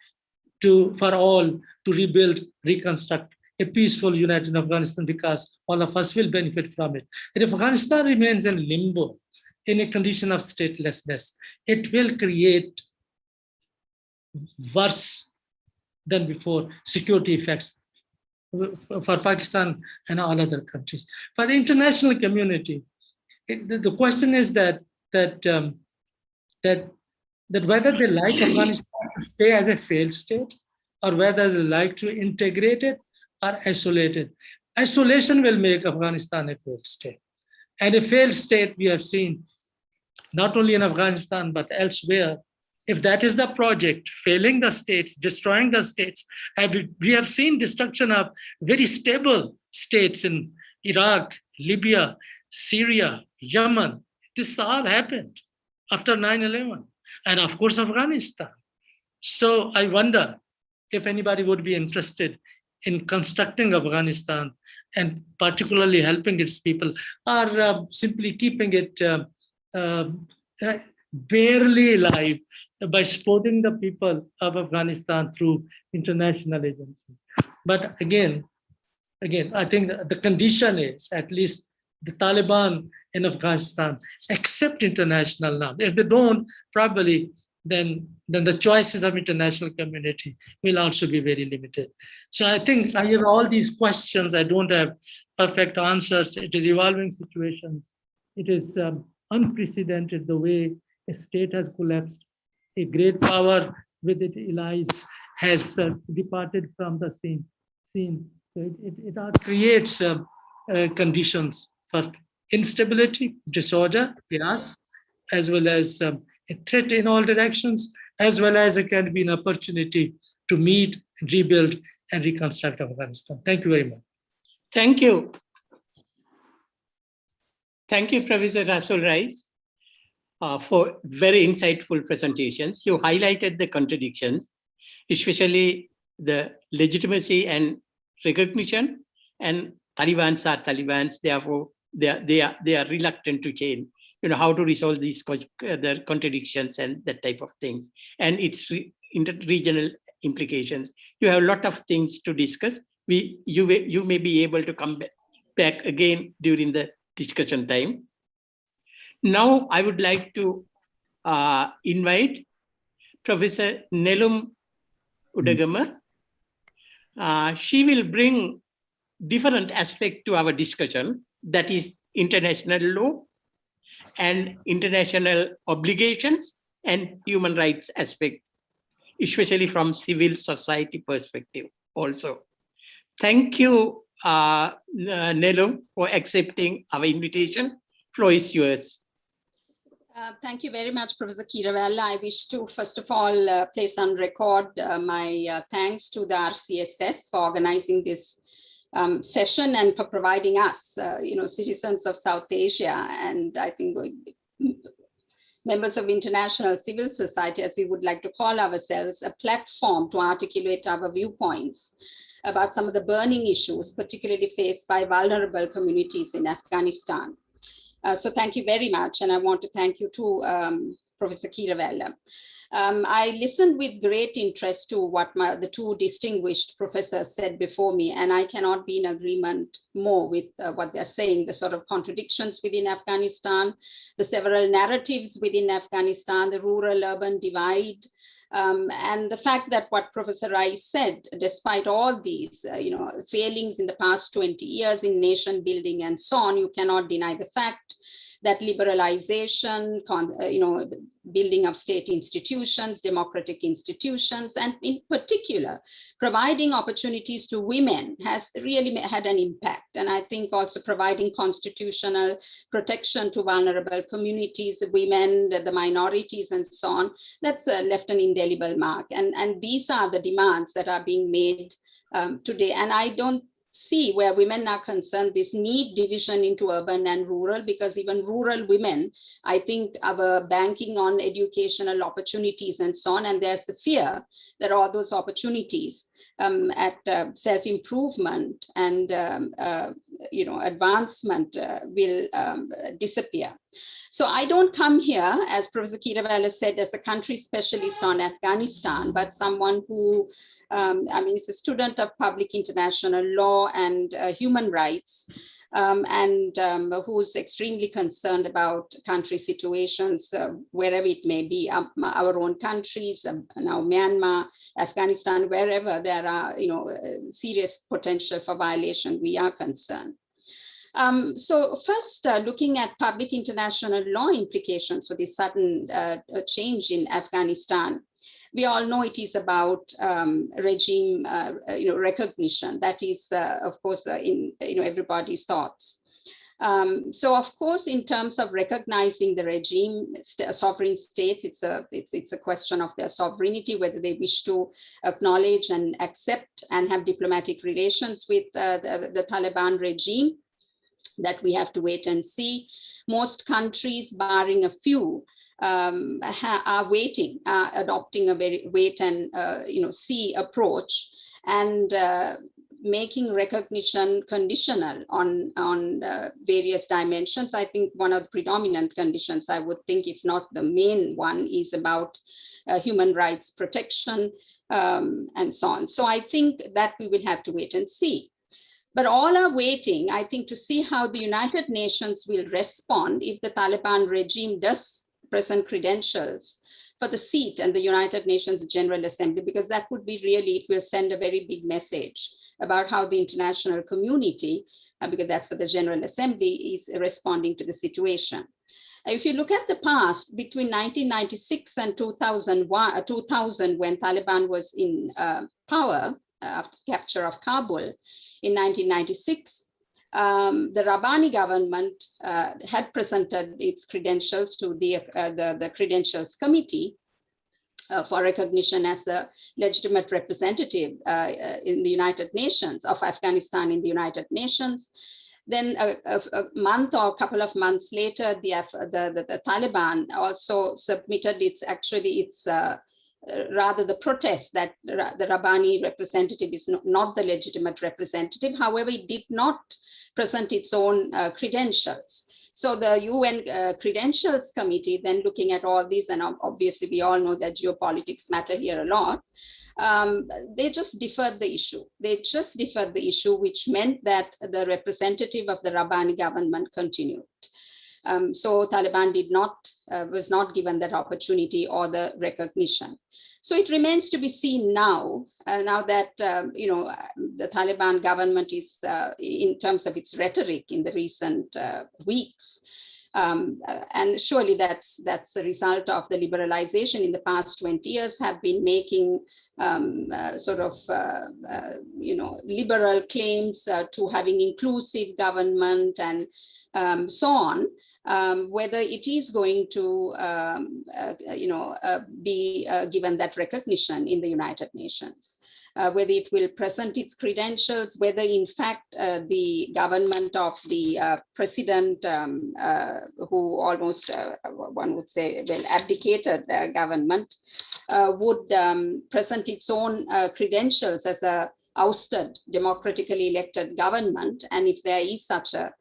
for all to rebuild, reconstruct a peaceful, united Afghanistan, because all of us will benefit from it. And if Afghanistan remains in limbo, in a condition of statelessness, it will create worse than before security effects for Pakistan and all other countries. For the international community, the question is that whether they like Afghanistan to stay as a failed state, or whether they like to integrate it or isolate it. Isolation will make Afghanistan a failed state. And a failed state we have seen not only in Afghanistan, but elsewhere. If that is the project, failing the states, destroying the states, and we have seen destruction of very stable states in Iraq, Libya, Syria, Yemen. This all happened after 9/11, and of course, Afghanistan. So I wonder if anybody would be interested in constructing Afghanistan and particularly helping its people, or simply keeping it barely alive by supporting the people of Afghanistan through international agencies. But again, I think the condition is at least the Taliban in Afghanistan accept international norms. If they don't, probably then the choices of international community will also be very limited. So I think I have all these questions. I don't have perfect answers. It is evolving situation. It is unprecedented the way a state has collapsed. A great power with its allies has departed from the scene. So it creates conditions for instability, disorder, chaos, as well as a threat in all directions, as well as it can be an opportunity to meet, rebuild, and reconstruct Afghanistan. Thank you very much. Thank you. Thank you, Professor Rasul Rice, for very insightful presentations. You highlighted the contradictions, especially the legitimacy and recognition, and Talibans are Talibans, therefore they are reluctant to change. How to resolve these the contradictions and that type of things, and its inter-regional implications. You have a lot of things to discuss. You may be able to come back again during the discussion time. Now I would like to invite Professor Nelum Udagama. She will bring different aspect to our discussion, that is international law and international obligations and human rights aspect, especially from civil society perspective also. Thank you, Nelum, for accepting our invitation. Floor is yours. Thank you very much, Professor Kiravella. I wish to, first of all, place on record my thanks to the RCSS for organizing this session and for providing us, citizens of South Asia, and I think members of international civil society, as we would like to call ourselves, a platform to articulate our viewpoints about some of the burning issues, particularly faced by vulnerable communities in Afghanistan. So thank you very much. And I want to thank you too, Professor Kiravella. I listened with great interest to what the two distinguished professors said before me, and I cannot be in agreement more with what they're saying, the sort of contradictions within Afghanistan, the several narratives within Afghanistan, the rural-urban divide, and the fact that what Professor Rice said, despite all these failings in the past 20 years in nation building and so on, you cannot deny the fact that liberalization, building of state institutions, democratic institutions, and in particular, providing opportunities to women has really had an impact. And I think also providing constitutional protection to vulnerable communities, women, the minorities, and so on, that's left an indelible mark. And these are the demands that are being made today. And I don't see where women are concerned this neat division into urban and rural, because even rural women, I think, are banking on educational opportunities and so on, and there's the fear that all those opportunities at self-improvement and advancement will disappear. So I don't come here, as Professor Kiravella said, as a country specialist on Afghanistan, but someone who, is a student of public international law and human rights, and who's extremely concerned about country situations, wherever it may be, our own countries, now Myanmar, Afghanistan, wherever there are, serious potential for violation, we are concerned. So first, looking at public international law implications for this sudden change in Afghanistan, we all know it is about regime recognition. That is, of course, in everybody's thoughts. So, of course, in terms of recognizing the regime, sovereign states, it's a question of their sovereignty, whether they wish to acknowledge and accept and have diplomatic relations with the Taliban regime. That we have to wait and see. Most countries, barring a few, are waiting, adopting a very wait and see approach. And making recognition conditional on various dimensions. I think one of the predominant conditions, I would think, if not the main one, is about human rights protection and so on. So I think that we will have to wait and see. But all are waiting, I think, to see how the United Nations will respond if the Taliban regime does present credentials for the seat and the United Nations General Assembly, because that would be really, it will send a very big message about how the international community, because that's what the General Assembly is responding to the situation. If you look at the past, between 1996 and 2000, when Taliban was in power, after capture of Kabul in 1996, the Rabbani government had presented its credentials to the Credentials Committee for recognition as the legitimate representative in the United Nations of Afghanistan in the United Nations. Then a month or a couple of months later, the Taliban also submitted rather the protest that the Rabbani representative is not the legitimate representative. However, it did not present its own credentials. So the UN Credentials Committee, then looking at all these, and obviously we all know that geopolitics matter here a lot, they just deferred the issue. They just deferred the issue, which meant that the representative of the Rabbani government continued. So Taliban was not given that opportunity or the recognition. So it remains to be seen now, now that the Taliban government is, in terms of its rhetoric in the recent weeks, and surely that's a result of the liberalization in the past 20 years, have been making liberal claims to having inclusive government and so on. Whether it is going to be given that recognition in the United Nations, whether it will present its credentials, whether in fact the government of the president, who almost one would say, well, abdicated government, would present its own credentials as a ousted, democratically elected government, and if there is such a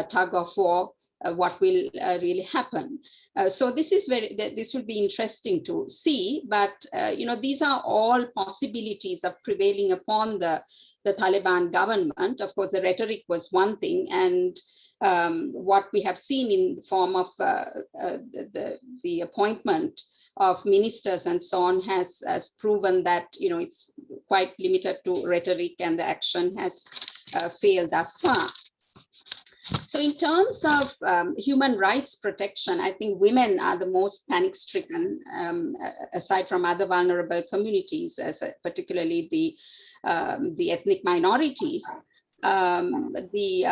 tug of war, what will really happen. So this will be interesting to see, but these are all possibilities of prevailing upon the Taliban government. Of course, the rhetoric was one thing, and what we have seen in the form of the appointment of ministers and so on has proven that it's quite limited to rhetoric, and the action has failed thus far. So in terms of human rights protection, I think women are the most panic-stricken, aside from other vulnerable communities, particularly the ethnic minorities. The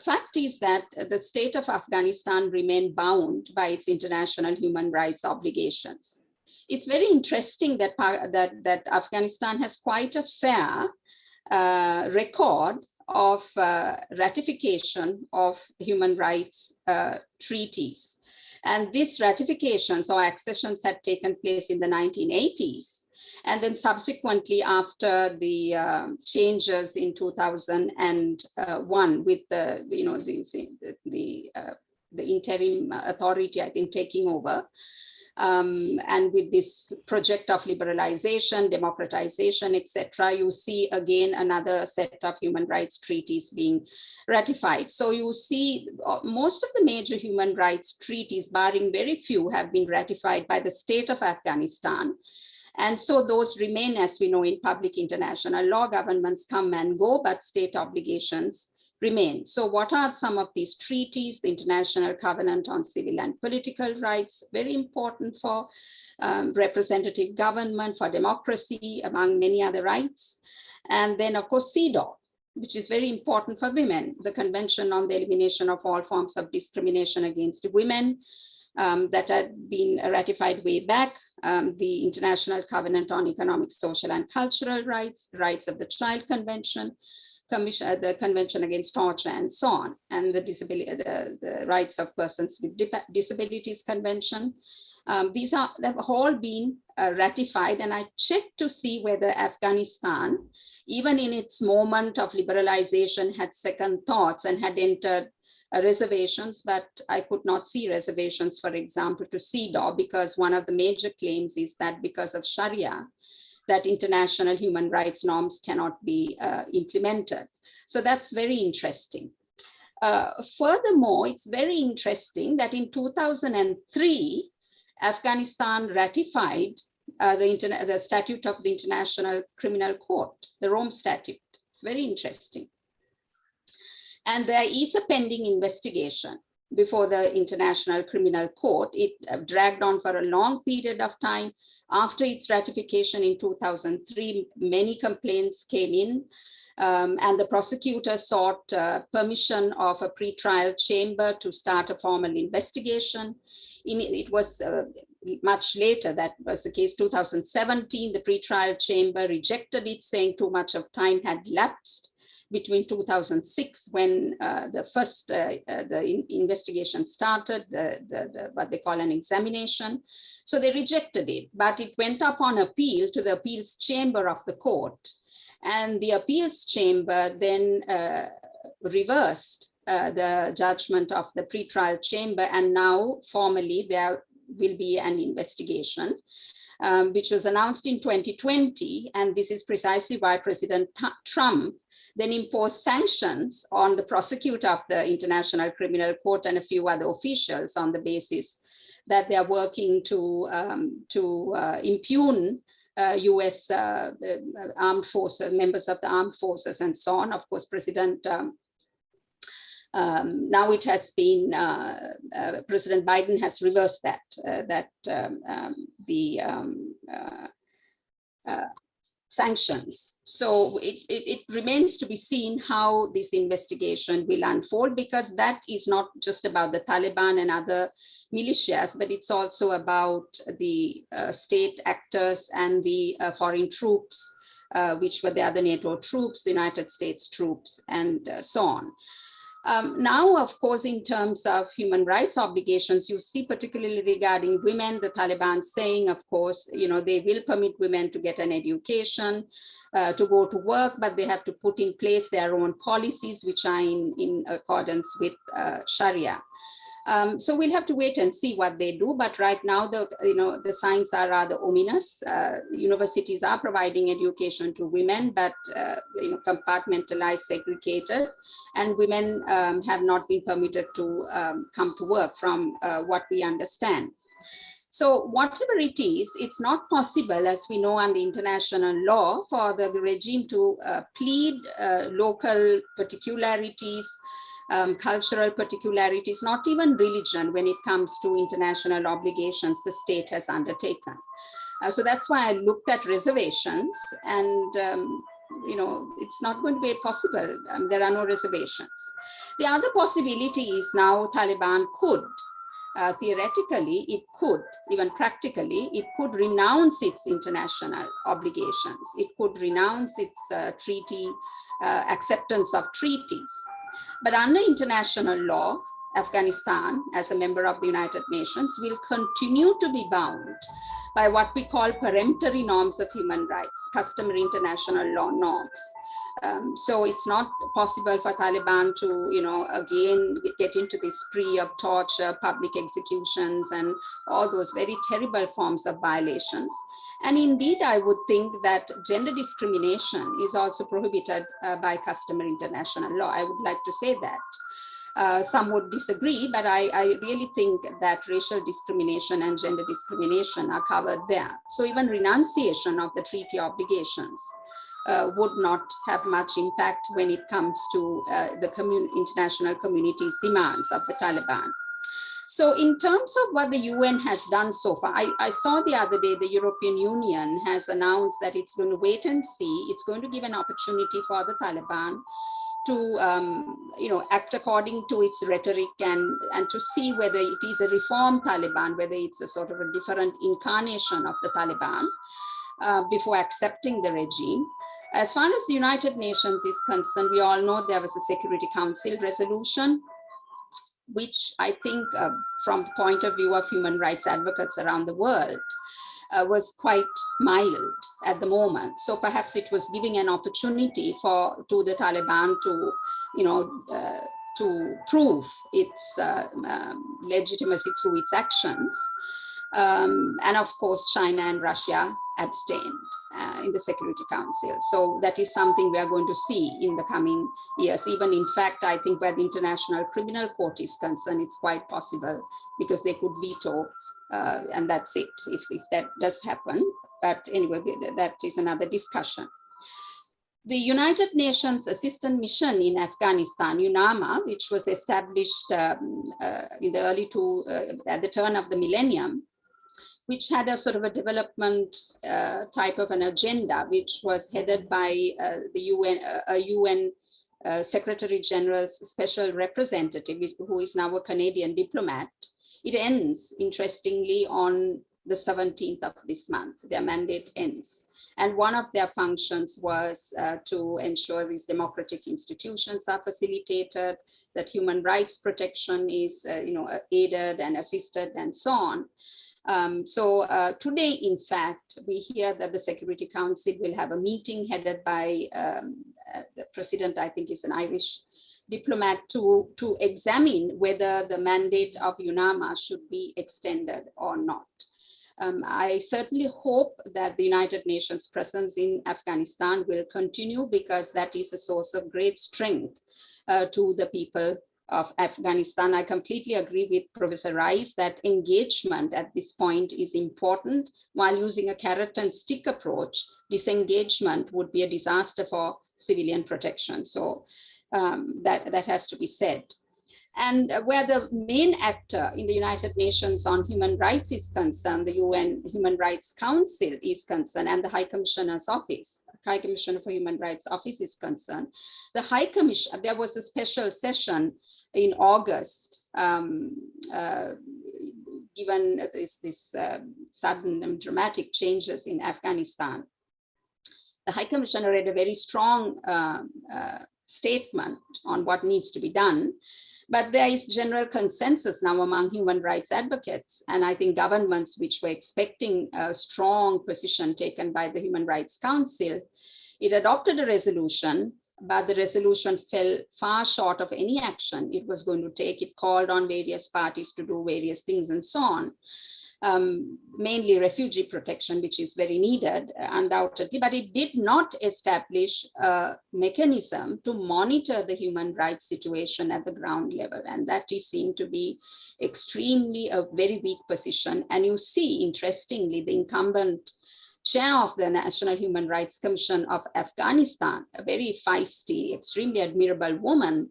fact is that the state of Afghanistan remained bound by its international human rights obligations. It's very interesting that Afghanistan has quite a fair record of ratification of human rights treaties. And these ratifications or accessions had taken place in the 1980s. And then subsequently, after the changes in 2001 with the interim authority, I think, taking over, and with this project of liberalization, democratization, etc., you see again another set of human rights treaties being ratified. So you see most of the major human rights treaties, barring very few, have been ratified by the state of Afghanistan. And so those remain, as we know, in public international law. Governments come and go, but state obligations remain. So what are some of these treaties? The International Covenant on Civil and Political Rights, very important for representative government, for democracy, among many other rights. And then, of course, CEDAW, which is very important for women, the Convention on the Elimination of All Forms of Discrimination Against Women, that had been ratified way back, the International Covenant on Economic, Social, and Cultural Rights, Rights of the Child Convention, the Convention Against Torture, and so on, and the Rights of Persons with Disabilities Convention, They've all been ratified, and I checked to see whether Afghanistan, even in its moment of liberalization, had second thoughts and had entered reservations, but I could not see reservations, for example, to CEDAW, because one of the major claims is that because of Sharia, that international human rights norms cannot be implemented. So that's very interesting. Furthermore, it's very interesting that in 2003, Afghanistan ratified the Statute of the International Criminal Court, the Rome Statute. It's very interesting. And there is a pending investigation before the International Criminal Court. It dragged on for a long period of time. After its ratification in 2003, many complaints came in, and the prosecutor sought permission of a pretrial chamber to start a formal investigation. It was much later, that was the case, 2017, the pretrial chamber rejected it, saying too much of time had lapsed between 2006, when the first investigation started, what they call an examination. So they rejected it, but it went up on appeal to the appeals chamber of the court. And the appeals chamber then reversed the judgment of the pretrial chamber, and now formally there will be an investigation, which was announced in 2020. And this is precisely why President Trump then imposed sanctions on the prosecutor of the International Criminal Court and a few other officials on the basis that they are working to impugn US armed forces, members of the armed forces, and so on. Of course, President now it has been, President Biden has reversed that, sanctions. So it remains to be seen how this investigation will unfold, because that is not just about the Taliban and other militias, but it's also about the state actors and the foreign troops, which were the other NATO troops, the United States troops, and so on. Now, of course, in terms of human rights obligations, you see, particularly regarding women, the Taliban saying, of course, you know, they will permit women to get an education, to go to work, but they have to put in place their own policies, which are in accordance with Sharia. So we'll have to wait and see what they do. But right now, the signs are rather ominous. Universities are providing education to women, but compartmentalized, segregated, and women have not been permitted to come to work, from what we understand. So whatever it is, it's not possible, as we know under international law, for the regime to plead local particularities, cultural particularities, not even religion, when it comes to international obligations the state has undertaken. So that's why I looked at reservations, and it's not going to be possible. There are no reservations. The other possibility is now Taliban could, theoretically, it could, even practically, it could renounce its international obligations. It could renounce its treaty, acceptance of treaties. But under international law, Afghanistan, as a member of the United Nations, will continue to be bound by what we call peremptory norms of human rights, customary international law norms. So it's not possible for Taliban to, again, get into this spree of torture, public executions, and all those very terrible forms of violations. And indeed, I would think that gender discrimination is also prohibited by customary international law. I would like to say that. Some would disagree, but I really think that racial discrimination and gender discrimination are covered there. So even renunciation of the treaty obligations would not have much impact when it comes to the international community's demands of the Taliban. So in terms of what the UN has done so far, I saw the other day the European Union has announced that it's going to wait and see. It's going to give an opportunity for the Taliban to act according to its rhetoric, and to see whether it is a reformed Taliban, whether it's a sort of a different incarnation of the Taliban, before accepting the regime. As far as the United Nations is concerned, we all know there was a Security Council resolution which I think from the point of view of human rights advocates around the world was quite mild at the moment. So perhaps it was giving an opportunity to the Taliban to, to prove its legitimacy through its actions. And of course, China and Russia abstained in the Security Council. So that is something we are going to see in the coming years. Even in fact, I think where the International Criminal Court is concerned, it's quite possible because they could veto, and that's it, if that does happen. But anyway, that is another discussion. The United Nations Assistance Mission in Afghanistan, UNAMA, which was established in the at the turn of the millennium, which had a sort of a development type of an agenda, which was headed by the UN Secretary General's special representative, who is now a Canadian diplomat. It ends, interestingly, on the 17th of this month. Their mandate ends. And one of their functions was to ensure these democratic institutions are facilitated, that human rights protection is aided and assisted and so on. Today, in fact, we hear that the Security Council will have a meeting headed by the president, I think is an Irish diplomat, to examine whether the mandate of UNAMA should be extended or not. I certainly hope that the United Nations presence in Afghanistan will continue, because that is a source of great strength to the people of Afghanistan. I completely agree with Professor Rice that engagement at this point is important. While using a carrot and stick approach, disengagement would be a disaster for civilian protection. So that has to be said. And where the main actor in the United Nations on human rights is concerned, the UN Human Rights Council is concerned, and the High Commissioner's Office, High Commissioner for Human Rights Office is concerned. The High Commission, there was a special session in August, given this sudden and dramatic changes in Afghanistan. The High Commissioner read a very strong statement on what needs to be done. But there is general consensus now among human rights advocates, and I think governments which were expecting a strong position taken by the Human Rights Council, it adopted a resolution, but the resolution fell far short of any action it was going to take. It called on various parties to do various things and so on. Mainly refugee protection, which is very needed, undoubtedly, but it did not establish a mechanism to monitor the human rights situation at the ground level. And that is seen to be extremely a very weak position. And you see, interestingly, the incumbent chair of the National Human Rights Commission of Afghanistan, a very feisty, extremely admirable woman,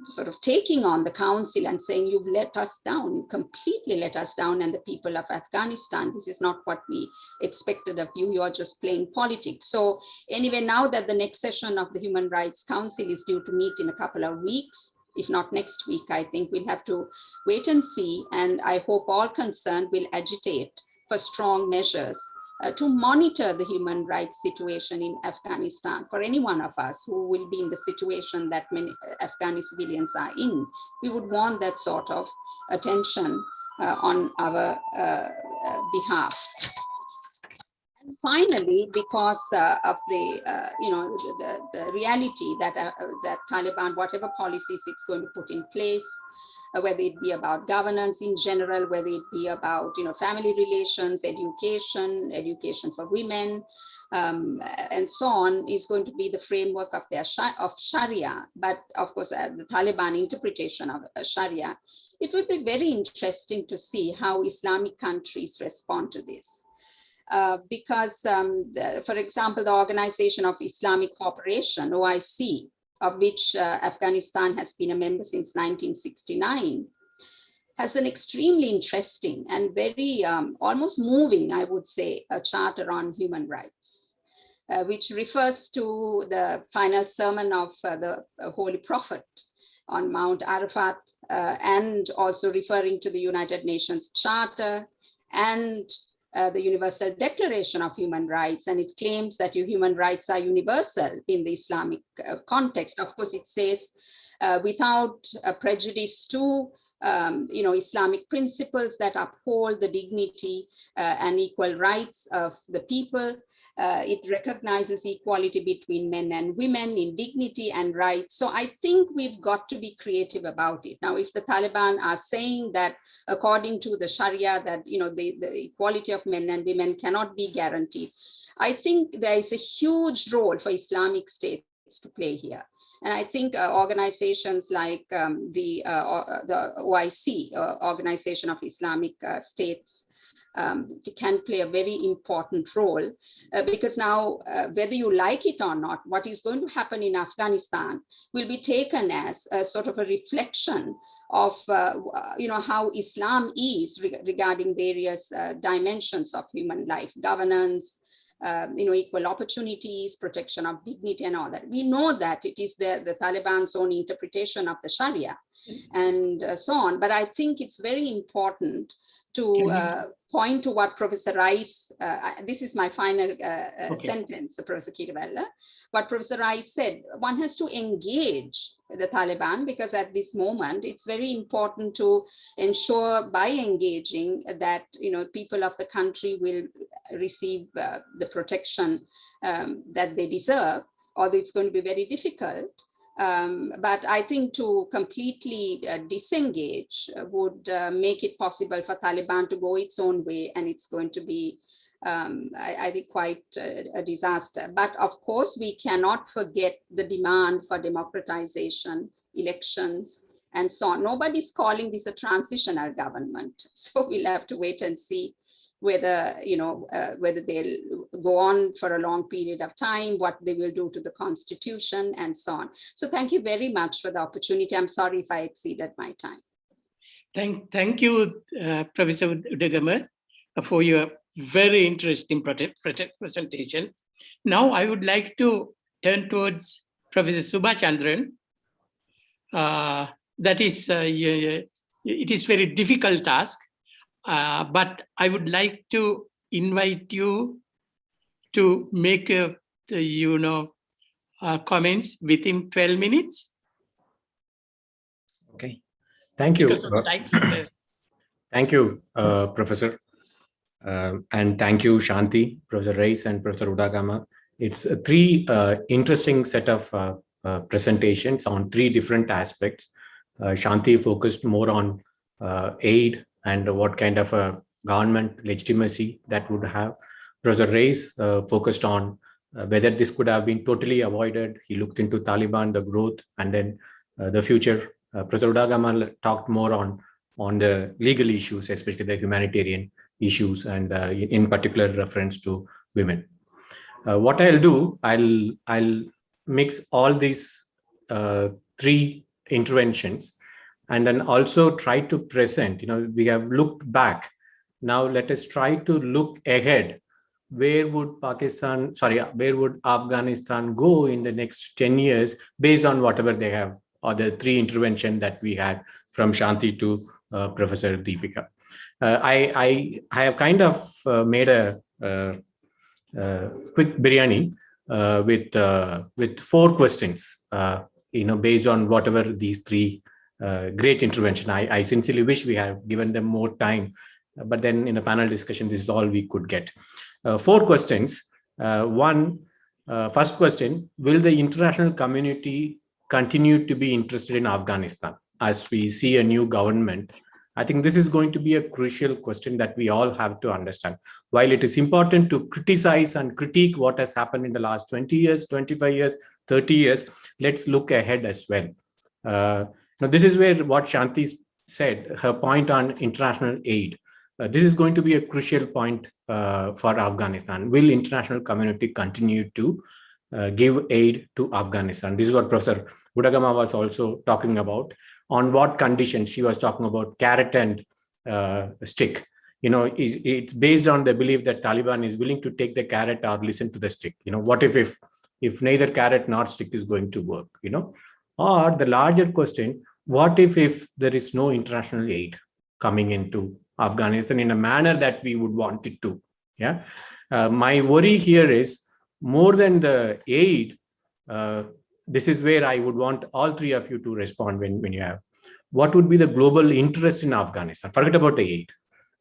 sort of taking on the council and saying, you've let us down, you completely let us down, and the people of Afghanistan, this is not what we expected of you, you are just playing politics. So anyway, now that the next session of the Human Rights Council is due to meet in a couple of weeks, if not next week, I think we'll have to wait and see. And I hope all concerned will agitate for strong measures to monitor the human rights situation in Afghanistan. For any one of us who will be in the situation that many Afghani civilians are in, we would want that sort of attention on our behalf. And finally, because of the the reality that that Taliban, whatever policies it's going to put in place, whether it be about governance in general, whether it be about family relations, education for women, and so on, is going to be the framework of their Sharia. But of course, the Taliban interpretation of Sharia, it will be very interesting to see how Islamic countries respond to this. Because, for example, the Organization of Islamic Cooperation, OIC, of which Afghanistan has been a member since 1969, has an extremely interesting and very almost moving, I would say, a charter on human rights, which refers to the final sermon of the Holy Prophet on Mount Arafat, and also referring to the United Nations Charter and the Universal Declaration of Human Rights, and it claims that your human rights are universal in the Islamic context. Of course, it says without prejudice to Islamic principles that uphold the dignity and equal rights of the people. It recognizes equality between men and women in dignity and rights. So I think we've got to be creative about it. Now, if the Taliban are saying that according to the Sharia that the equality of men and women cannot be guaranteed, I think there is a huge role for Islamic states to play here. And I think organizations like the OIC, Organization of Islamic States, can play a very important role because now, whether you like it or not, what is going to happen in Afghanistan will be taken as a sort of a reflection of how Islam is regarding various dimensions of human life, governance, equal opportunities, protection of dignity and all that. We know that it is the Taliban's own interpretation of the Sharia and so on. But I think it's very important to point to what Professor Rice, this is my final sentence, Professor Kirivella, what Professor Rice said, one has to engage the Taliban because at this moment, it's very important to ensure by engaging that, people of the country will receive the protection that they deserve, although it's going to be very difficult. But I think to completely disengage would make it possible for Taliban to go its own way, and it's going to be, I think, quite a disaster. But of course, we cannot forget the demand for democratization, elections, and so on. Nobody's calling this a transitional government, so we'll have to wait and see whether they'll go on for a long period of time, what they will do to the constitution and so on. So thank you very much for the opportunity. I'm sorry if I exceeded my time. Thank you, Professor Udagama, for your very interesting presentation. Now I would like to turn towards Professor Subhachandran. That is, it is very difficult task. But I would like to invite you to make comments within 12 minutes. Okay, thank you. Thank you, Professor. And thank you, Shanti, Professor Rice, and Professor Udagama. It's three interesting set of presentations on three different aspects. Shanti focused more on aid and what kind of a government legitimacy that would have. Professor Rice focused on whether this could have been totally avoided. He looked into Taliban, the growth, and then the future. Professor Udagama talked more on the legal issues, especially the humanitarian issues, and in particular reference to women. What I'll do, I'll mix all these three interventions and then also try to present, we have looked back. Now let us try to look ahead. Where would Afghanistan go in the next 10 years based on whatever they have, or the three interventions that we had from Shanti to Professor Deepika. I have kind of made a quick biryani with 4 questions, based on whatever these three great intervention. I sincerely wish we had given them more time, but then in a panel discussion, this is all we could get. 4 questions. First question, will the international community continue to be interested in Afghanistan as we see a new government? I think this is going to be a crucial question that we all have to understand. While it is important to criticize and critique what has happened in the last 20 years, 25 years, 30 years, let's look ahead as well. Now, this is where what Shanti said, her point on international aid. This is going to be a crucial point for Afghanistan. Will international community continue to give aid to Afghanistan? This is what Professor Udagama was also talking about. On what conditions? She was talking about carrot and stick. It's based on the belief that Taliban is willing to take the carrot or listen to the stick. What if neither carrot nor stick is going to work? Or the larger question, what if there is no international aid coming into Afghanistan in a manner that we would want it to? My worry here is more than the aid, this is where I would want all three of you to respond when you have. What would be the global interest in Afghanistan? Forget about the aid.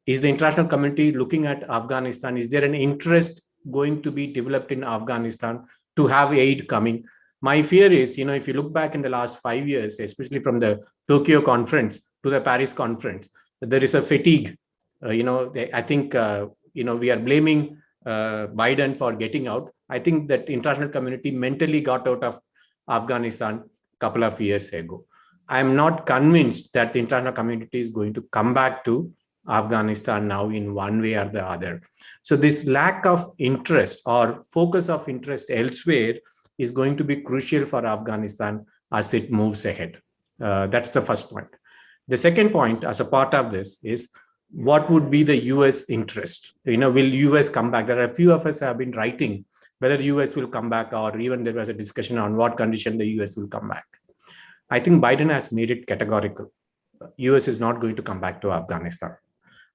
Is the international community looking at Afghanistan? Is there an interest going to be developed in Afghanistan to have aid coming? My fear is, if you look back in the last 5 years, especially from the Tokyo conference to the Paris conference, there is a fatigue. I think, we are blaming Biden for getting out. I think that international community mentally got out of Afghanistan a couple of years ago. I'm not convinced that the international community is going to come back to Afghanistan now in one way or the other. So this lack of interest or focus of interest elsewhere is going to be crucial for Afghanistan as it moves ahead. That's the first point. The second point as a part of this is, what would be the US interest? Will US come back? There are a few of us have been writing whether the US will come back, or even there was a discussion on what condition the US will come back. I think Biden has made it categorical. US is not going to come back to Afghanistan.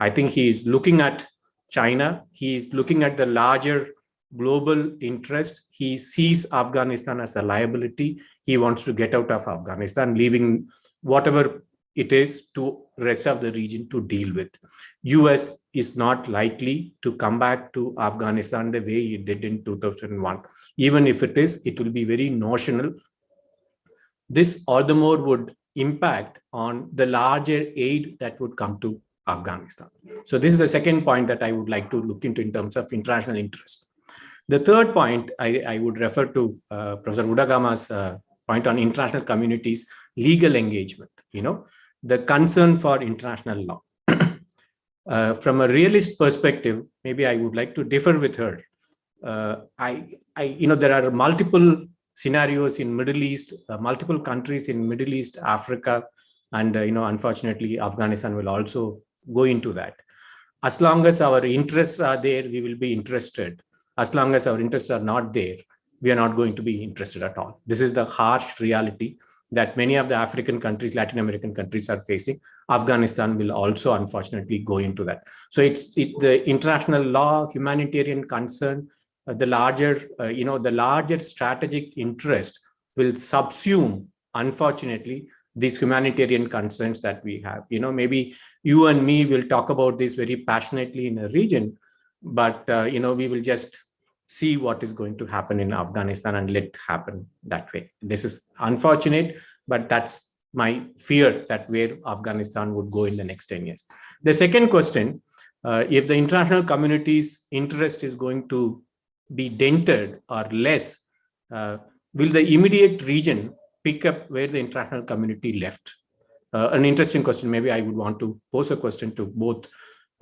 I think he is looking at China. He is looking at the larger global interest. He sees Afghanistan as a liability. He wants to get out of Afghanistan, leaving whatever it is to rest of the region to deal with. US is not likely to come back to Afghanistan the way it did in 2001. Even if it is, it will be very notional. This all the more would impact on the larger aid that would come to Afghanistan. So this is the second point that I would like to look into in terms of international interest. The third point, I would refer to Professor Udagama's point on international communities' legal engagement, the concern for international law. From a realist perspective, maybe I would like to differ with her. There are multiple scenarios in Middle East, multiple countries in Middle East, Africa, and unfortunately, Afghanistan will also go into that. As long as our interests are there, we will be interested. As long as our interests are not there, we are not going to be interested at all. This is the harsh reality that many of the African countries, Latin American countries are facing. Afghanistan will also, unfortunately, go into that. So it's the international law, humanitarian concern, the larger strategic interest will subsume, unfortunately, these humanitarian concerns that we have. Maybe you and me will talk about this very passionately in a region, but we will just see what is going to happen in Afghanistan and let it happen that way. This is unfortunate, but that's my fear, that where Afghanistan would go in the next 10 years. The second question, if the international community's interest is going to be dented or less, will the immediate region pick up where the international community left? An interesting question. Maybe I would want to pose a question to both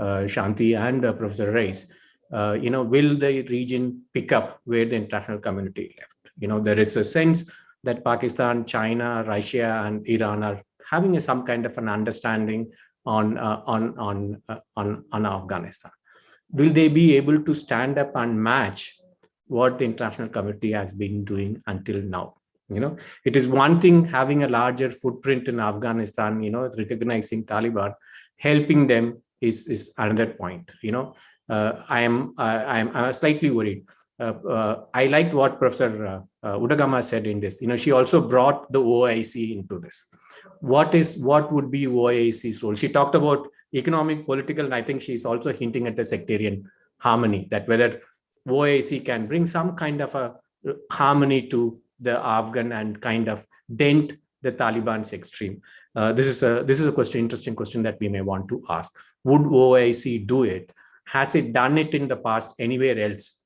Shanti and Professor Reis. Will the region pick up where the international community left? There is a sense that Pakistan, China, Russia, and Iran are having some kind of an understanding on Afghanistan. Will they be able to stand up and match what the international community has been doing until now? It is one thing having a larger footprint in Afghanistan, recognizing Taliban, helping them is another point. I am slightly worried. I liked what Professor Udagama said in this. She also brought the OIC into this. What would be OIC's role? She talked about economic, political, and I think she's also hinting at the sectarian harmony, that whether OIC can bring some kind of a harmony to the Afghan and kind of dent the Taliban's extreme. This is a question, interesting question that we may want to ask. Would OIC do it? Has it done it in the past anywhere else?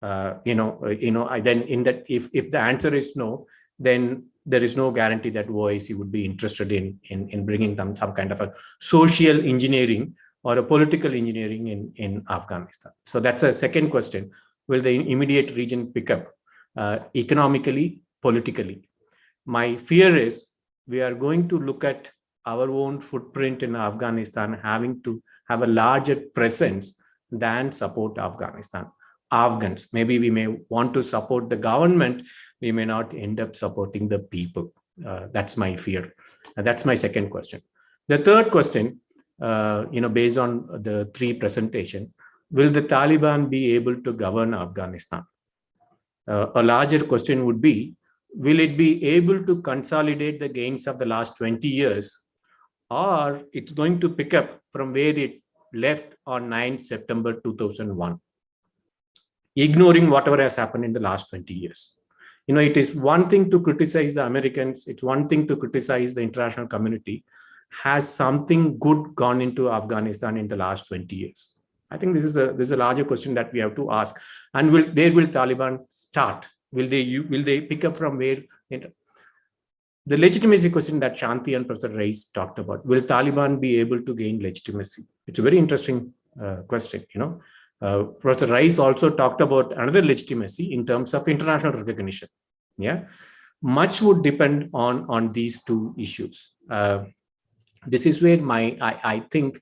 Then in that, if the answer is no, then there is no guarantee that OIC would be interested in bringing them some kind of a social engineering or a political engineering in Afghanistan. So that's a second question. Will the immediate region pick up economically, politically? My fear is we are going to look at our own footprint in Afghanistan having to have a larger presence than support Afghanistan. Afghans, maybe we may want to support the government, we may not end up supporting the people. That's my fear. That's my second question. The third question, based on the three presentation, will the Taliban be able to govern Afghanistan? A larger question would be, will it be able to consolidate the gains of the last 20 years, or it's going to pick up from where it left on 9 September 2001, ignoring whatever has happened in the last 20 years? It is one thing to criticize the Americans. It's one thing to criticize the international community. Has something good gone into Afghanistan in the last 20 years? I think this is a larger question that we have to ask. And where will Taliban start? Will they pick up from where? The legitimacy question that Shanti and Professor Reis talked about. Will Taliban be able to gain legitimacy? It's a very interesting question. Professor Reis also talked about another legitimacy in terms of international recognition. Yeah, much would depend on these two issues. This is where I think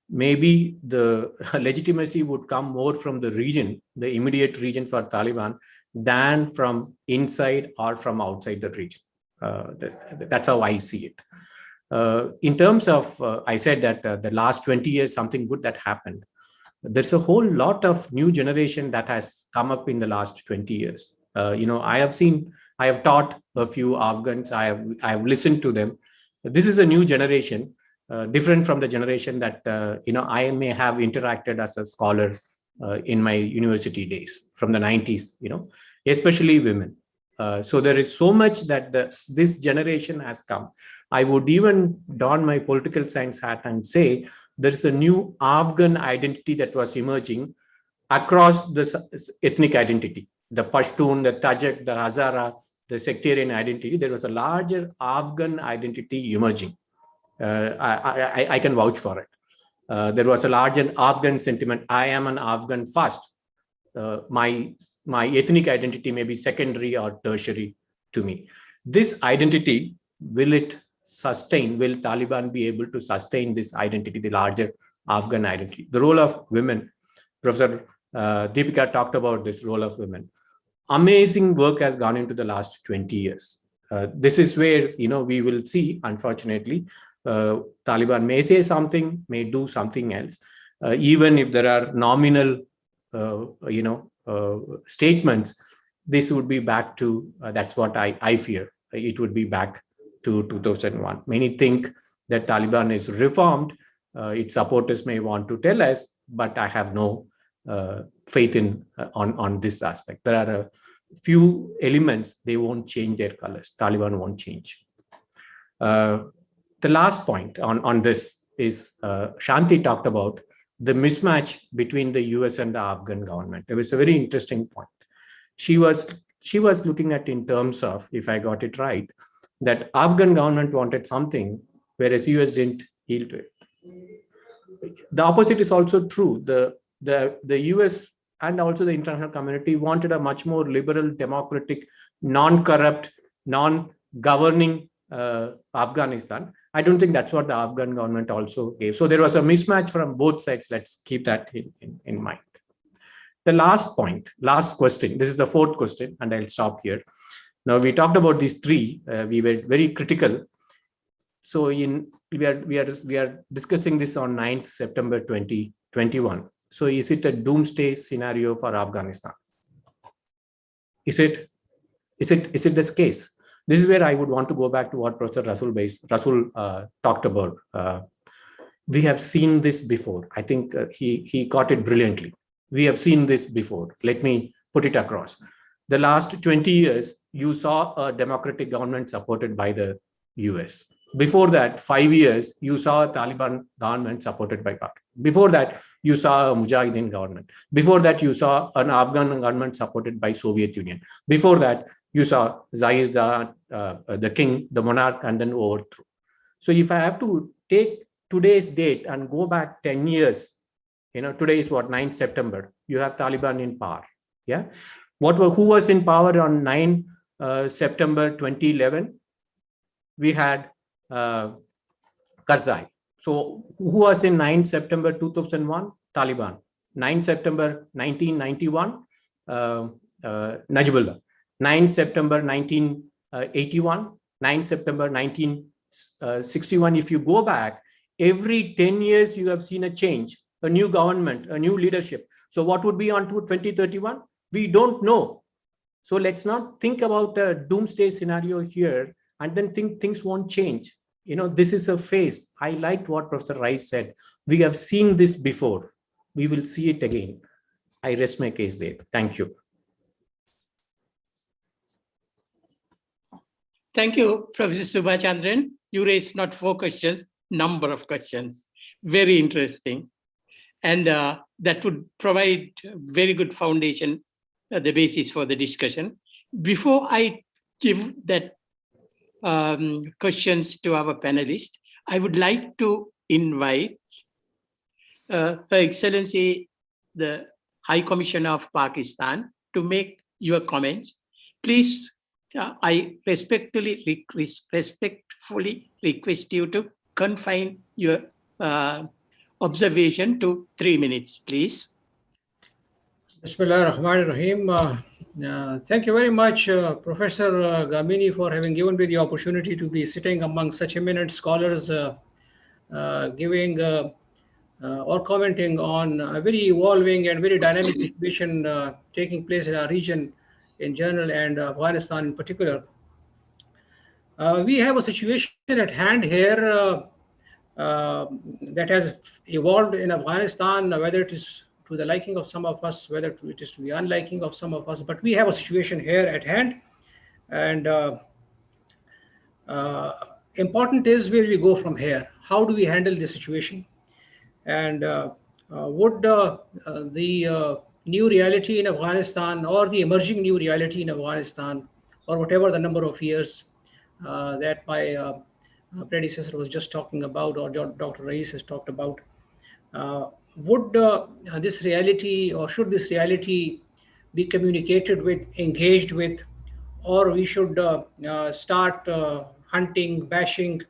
maybe the legitimacy would come more from the region, the immediate region for Taliban, than from inside or from outside the region. That's how I see it. In terms of, I said that the last 20 years, something good that happened. There's a whole lot of new generation that has come up in the last 20 years. I have taught a few Afghans. I have listened to them. This is a new generation, different from the generation that I may have interacted as a scholar in my university days from the 90s. Especially women. So there is so much that this generation has come. I would even don my political science hat and say there's a new Afghan identity that was emerging across the ethnic identity, the Pashtun, the Tajik, the Hazara, the sectarian identity. There was a larger Afghan identity emerging. I can vouch for it. There was a larger Afghan sentiment. I am an Afghan first. My ethnic identity may be secondary or tertiary to me. This identity, will it sustain? Will Taliban be able to sustain this identity, the larger Afghan identity? The role of women, Professor Deepika talked about this role of women. Amazing work has gone into the last 20 years. This is where we will see, unfortunately, Taliban may say something, may do something else, even if there are nominal statements. This would be back to that's what I fear. It would be back to 2001. Many think that Taliban is reformed. Its supporters may want to tell us, but I have no faith in on this aspect. There are a few elements, they won't change their colors. Taliban won't change. The last point on this is Shanti talked about the mismatch between the US and the Afghan government. It was a very interesting point. She was looking at in terms of, if I got it right, that Afghan government wanted something, whereas US didn't yield to it. The opposite is also true. The US and also the international community wanted a much more liberal, democratic, non-corrupt, non-governing Afghanistan. I don't think that's what the Afghan government also gave. So there was a mismatch from both sides. Let's keep that in mind. The last point, last question. This is the fourth question, and I'll stop here. Now we talked about these three. We were very critical. So we are discussing this on 9th September 2021. So is it a doomsday scenario for Afghanistan? Is it this case? This is where I would want to go back to what Professor Rasul talked about. We have seen this before. I think he caught it brilliantly. We have seen this before. Let me put it across. The last 20 years, you saw a democratic government supported by the US. Before that, 5 years, you saw a Taliban government supported by Pakistan. Before that, you saw a Mujahideen government. Before that, you saw an Afghan government supported by Soviet Union. Before that, you saw Zahir Shah, the king, the monarch, and then overthrow. So if I have to take today's date and go back 10 years, today is what, 9th September, you have Taliban in power. Yeah. Who was in power on 9 September 2011? We had Karzai. So who was in 9 September 2001? Taliban. 9 September 1991, Najibullah. 9 September 1981, 9 September 1961. If you go back, every 10 years you have seen a change, a new government, a new leadership. So what would be on to 2031? We don't know. So let's not think about a doomsday scenario here and then think things won't change. This is a phase. I liked what Professor Rice said. We have seen this before. We will see it again. I rest my case there. Thank you. Thank you, Professor Subhachandran. You raised not 4 questions, number of questions. Very interesting. And that would provide very good foundation, the basis for the discussion. Before I give that questions to our panelists, I would like to invite Her Excellency, the High Commissioner of Pakistan, to make your comments. Please, I respectfully request you to confine your observation to 3 minutes, please. Bismillah ar-Rahman ar-Rahim. Thank you very much, Professor Gamini, for having given me the opportunity to be sitting among such eminent scholars, giving or commenting on a very evolving and very dynamic situation taking place in our region in general and Afghanistan in particular. We have a situation at hand here that has evolved in Afghanistan, whether it is to the liking of some of us, whether it is to the unliking of some of us, but we have a situation here at hand. And important is where we go from here. How do we handle this situation? And would the new reality in Afghanistan, or the emerging new reality in Afghanistan, or whatever the number of years that my predecessor was just talking about, or Dr. Rais has talked about, would this reality, or should this reality be communicated with, engaged with, or we should start hunting, bashing?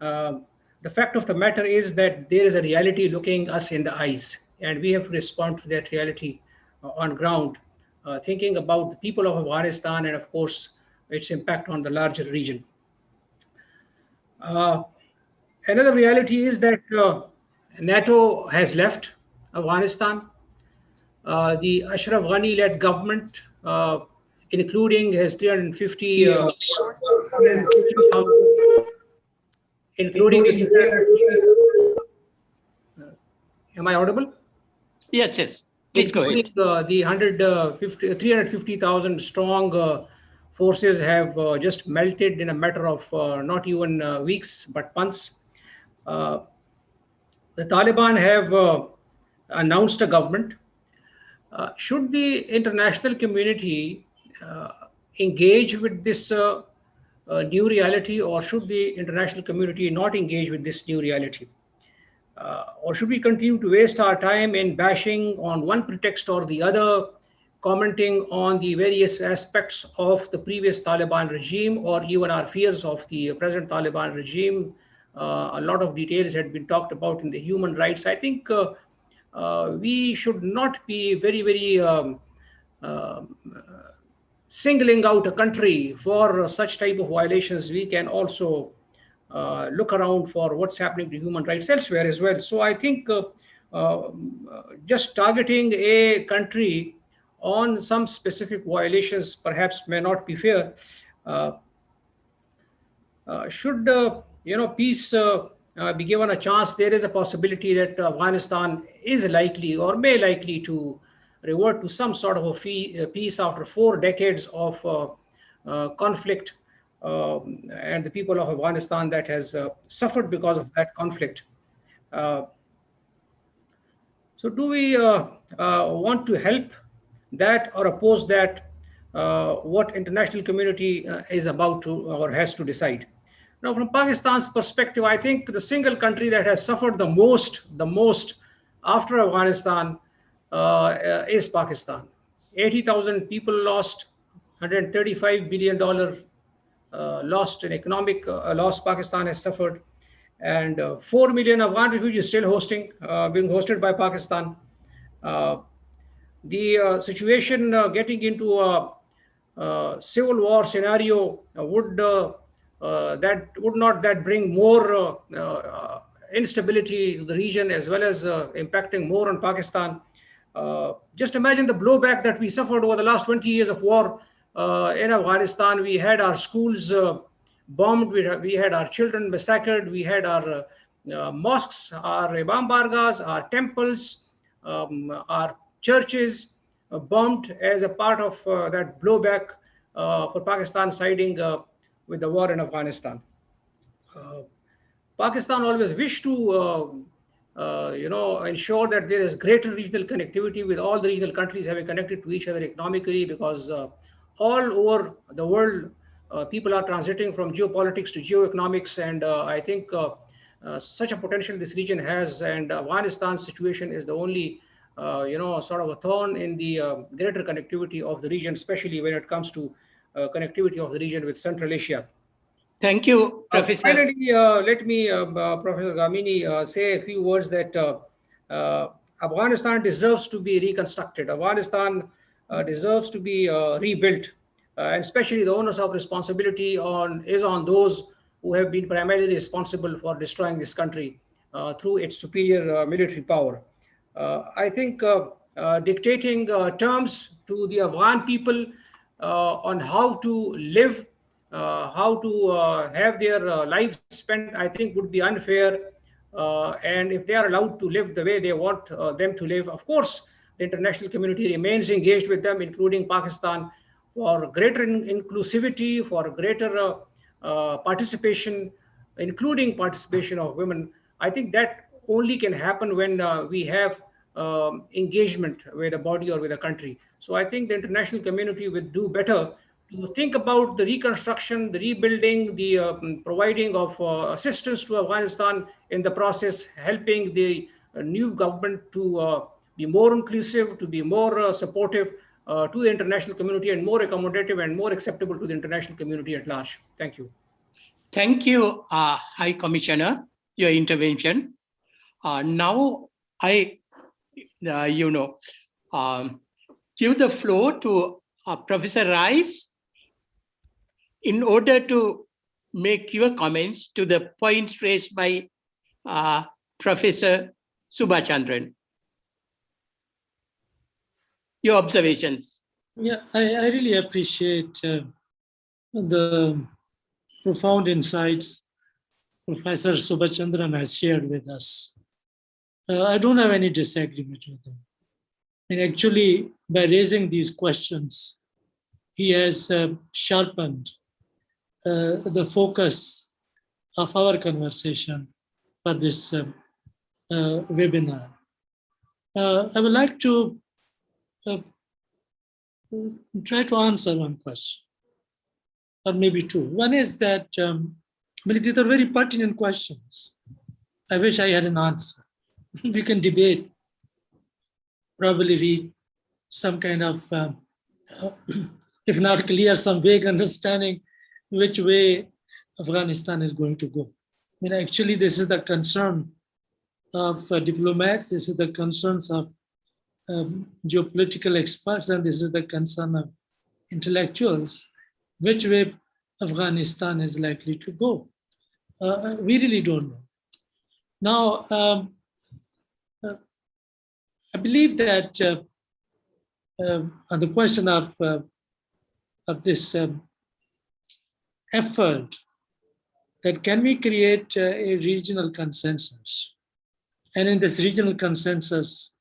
The fact of the matter is that there is a reality looking us in the eyes, and we have to respond to that reality on ground, thinking about the people of Afghanistan and, of course, its impact on the larger region. Another reality is that NATO has left Afghanistan. The Ashraf Ghani-led government, including his 350, including, am I audible? Yes, yes. Please go ahead. The 350,000 strong forces have just melted in a matter of not even weeks, but months. The Taliban have announced a government. Should the international community engage with this new reality, or should the international community not engage with this new reality? Or should we continue to waste our time in bashing on one pretext or the other, commenting on the various aspects of the previous Taliban regime, or even our fears of the present Taliban regime? A lot of details had been talked about in the human rights. I think we should not be very singling out a country for such type of violations. We can also look around for what's happening to human rights elsewhere as well. So I think just targeting a country on some specific violations perhaps may not be fair. Should peace be given a chance, there is a possibility that Afghanistan is likely or may likely to revert to some sort of a peace after 4 decades of conflict, and the people of Afghanistan that has suffered because of that conflict. So do we want to help that or oppose that? What international community is about to or has to decide. Now, from Pakistan's perspective, I think the single country that has suffered the most after Afghanistan is Pakistan. 80,000 people lost, $135 billion lost in economic loss Pakistan has suffered, and 4 million Afghan refugees still being hosted by Pakistan. The situation getting into a civil war scenario would not bring more instability to the region, as well as impacting more on Pakistan? Just imagine the blowback that we suffered over the last 20 years of war in Afghanistan. We had our schools bombed, we had our children massacred, we had our mosques, our imam bargas, our temples, our churches bombed as a part of that blowback for Pakistan siding with the war in Afghanistan. Pakistan always wished to ensure that there is greater regional connectivity with all the regional countries having connected to each other economically, because all over the world, people are transiting from geopolitics to geoeconomics. And I think such a potential this region has, and Afghanistan's situation is the only, sort of a thorn in the greater connectivity of the region, especially when it comes to connectivity of the region with Central Asia. Thank you, Professor. Finally, let me, Professor Gamini, say a few words that Afghanistan deserves to be reconstructed. Afghanistan deserves to be rebuilt, and especially the onus of responsibility is on those who have been primarily responsible for destroying this country through its superior military power. I think dictating terms to the Afghan people on how to live, how to have their lives spent, I think would be unfair. And if they are allowed to live the way they want them to live, of course, the international community remains engaged with them, including Pakistan, for greater inclusivity, for greater participation, including participation of women. I think that only can happen when we have engagement with a body or with a country. So I think the international community would do better to think about the reconstruction, the rebuilding, the providing of assistance to Afghanistan, in the process helping the new government to be more inclusive, to be more supportive to the international community, and more accommodative and more acceptable to the international community at large. Thank you. Thank you, High Commissioner, your intervention. Now I, give the floor to Professor Rice in order to make your comments to the points raised by Professor Subhachandran. Your observations. Yeah, I really appreciate the profound insights Professor Subhachandran has shared with us. I don't have any disagreement with him. And actually, by raising these questions, he has sharpened the focus of our conversation for this webinar. I would like to try to answer one question, or maybe two. One is that, these are very pertinent questions. I wish I had an answer. We can debate, probably read some kind of, if not clear, some vague understanding which way Afghanistan is going to go. Actually, this is the concern of diplomats, this is the concerns of geopolitical experts, and this is the concern of intellectuals, which way Afghanistan is likely to go. We really don't know. Now, I believe that on the question of this effort, that can we create a regional consensus? And in this regional consensus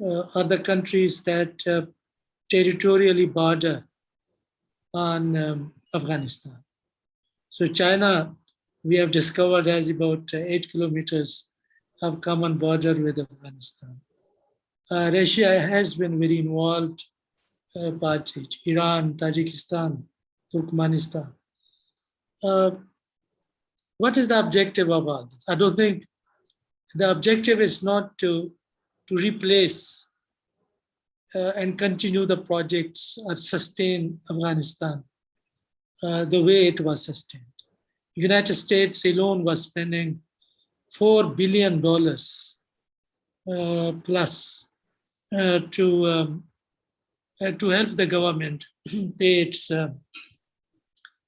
are the countries that territorially border on Afghanistan. So China, we have discovered, has about 8 kilometers of common border with Afghanistan. Russia has been very involved, but Iran, Tajikistan, Turkmenistan. What is the objective of all this? I don't think the objective is not to replace and continue the projects or sustain Afghanistan the way it was sustained. United States alone was spending $4 billion plus to help the government pay its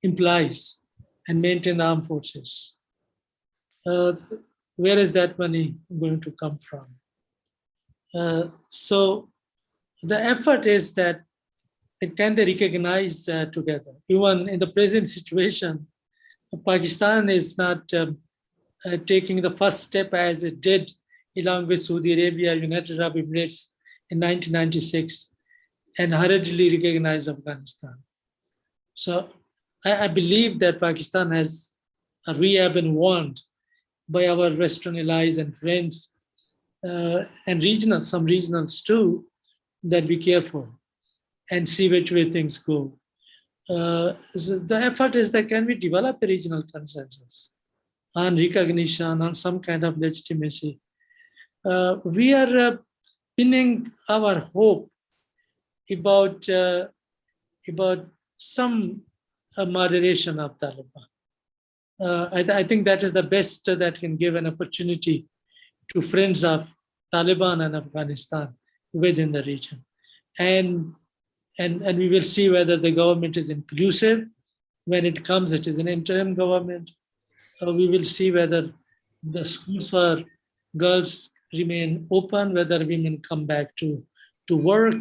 employees and maintain the armed forces. Where is that money going to come from? So the effort is that can they recognize together? Even in the present situation, Pakistan is not taking the first step as it did along with Saudi Arabia, United Arab Emirates in 1996, and hurriedly recognized Afghanistan. So I believe that Pakistan has been warned by our Western allies and friends and some regionals too, that be careful and see which way things go. So the effort is that can we develop a regional consensus on recognition, on some kind of legitimacy. We are pinning our hope about some moderation of Taliban. I think that is the best that can give an opportunity to friends of Taliban and Afghanistan within the region. And we will see whether the government is inclusive. When it comes, it is an interim government. We will see whether the schools for girls remain open, whether women come back to work,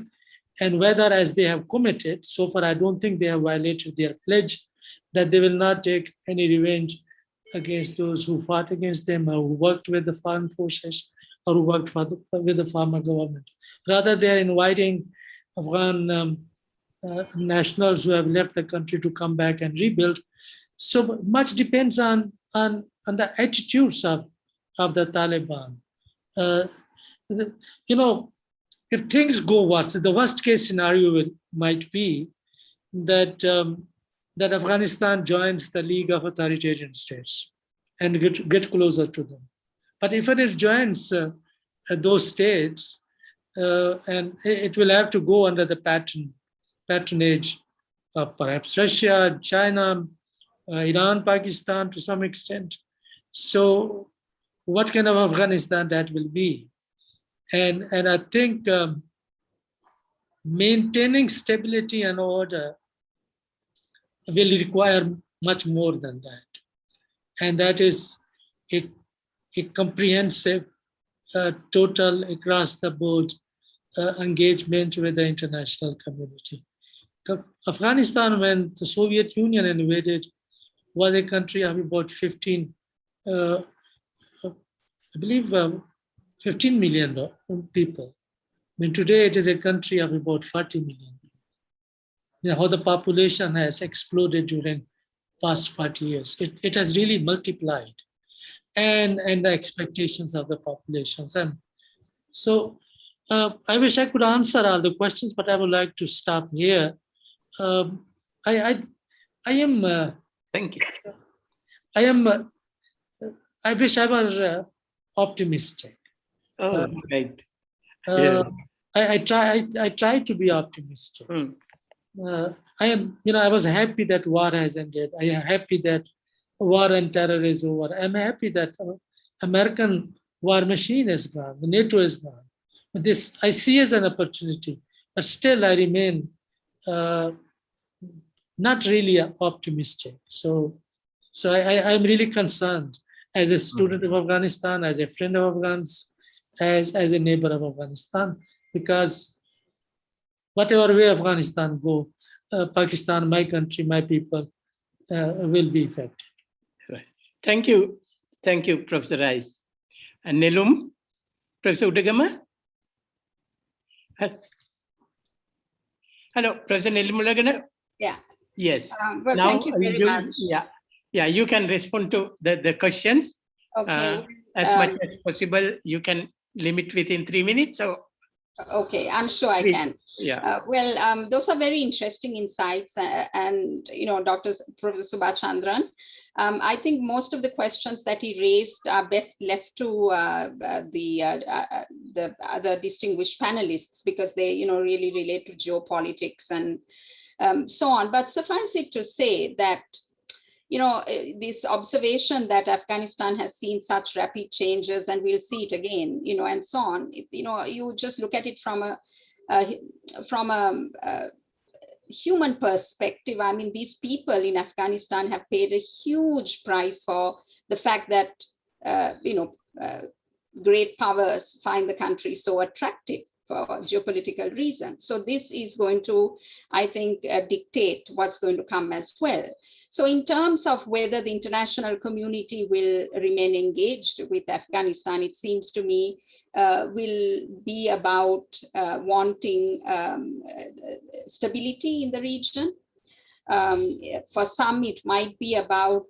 and whether, as they have committed, so far I don't think they have violated their pledge, that they will not take any revenge against those who fought against them or who worked with the foreign forces or who worked with the former government. Rather, they are inviting Afghan nationals who have left the country to come back and rebuild. So much depends on the attitudes of the Taliban. If things go worse, the worst case scenario might be that Afghanistan joins the League of Authoritarian States and get closer to them. But if it joins those states, and it will have to go under the patronage of perhaps Russia, China, Iran, Pakistan to some extent. So what kind of Afghanistan that will be? And I think maintaining stability and order will require much more than that. And that is a comprehensive, total, across the board engagement with the international community. Afghanistan, when the Soviet Union invaded, was a country of about 15 million people. I mean, today it is a country of about 40 million. How the population has exploded during past 40 years. It has really multiplied, and the expectations of the populations. And so I wish I could answer all the questions, but I would like to stop here. I am. Thank you. I wish I were optimistic. Oh, right. I try to be optimistic. I was happy that war has ended. I am happy that war and terror is over. I'm happy that American war machine is gone, the NATO is gone. But this I see as an opportunity, but still I remain not really optimistic. So I'm really concerned as a student of Afghanistan, as a friend of Afghans, as a neighbor of Afghanistan, because whatever way Afghanistan go, Pakistan, my country, my people will be affected. Right. Thank you, Professor Rice. And Nilum, Professor Udagama. Hello, Professor Nilum Udagama. Yeah. Yes. Well, now, thank you very much. Yeah, you can respond to the questions. Okay. As much as possible, you can limit within 3 minutes. So. Okay, I'm sure I can. Yeah. Those are very interesting insights, and Professor Subhachandran. I think most of the questions that he raised are best left to the other distinguished panelists, because they really relate to geopolitics and so on. But suffice it to say that this observation that Afghanistan has seen such rapid changes, and we'll see it again, and so on. You just look at it from a human perspective. I mean, these people in Afghanistan have paid a huge price for the fact that great powers find the country so attractive. geopolitical reasons. So this is going to, I think, dictate what's going to come as well. So in terms of whether the international community will remain engaged with Afghanistan, it seems to me will be about wanting stability in the region. For some, it might be about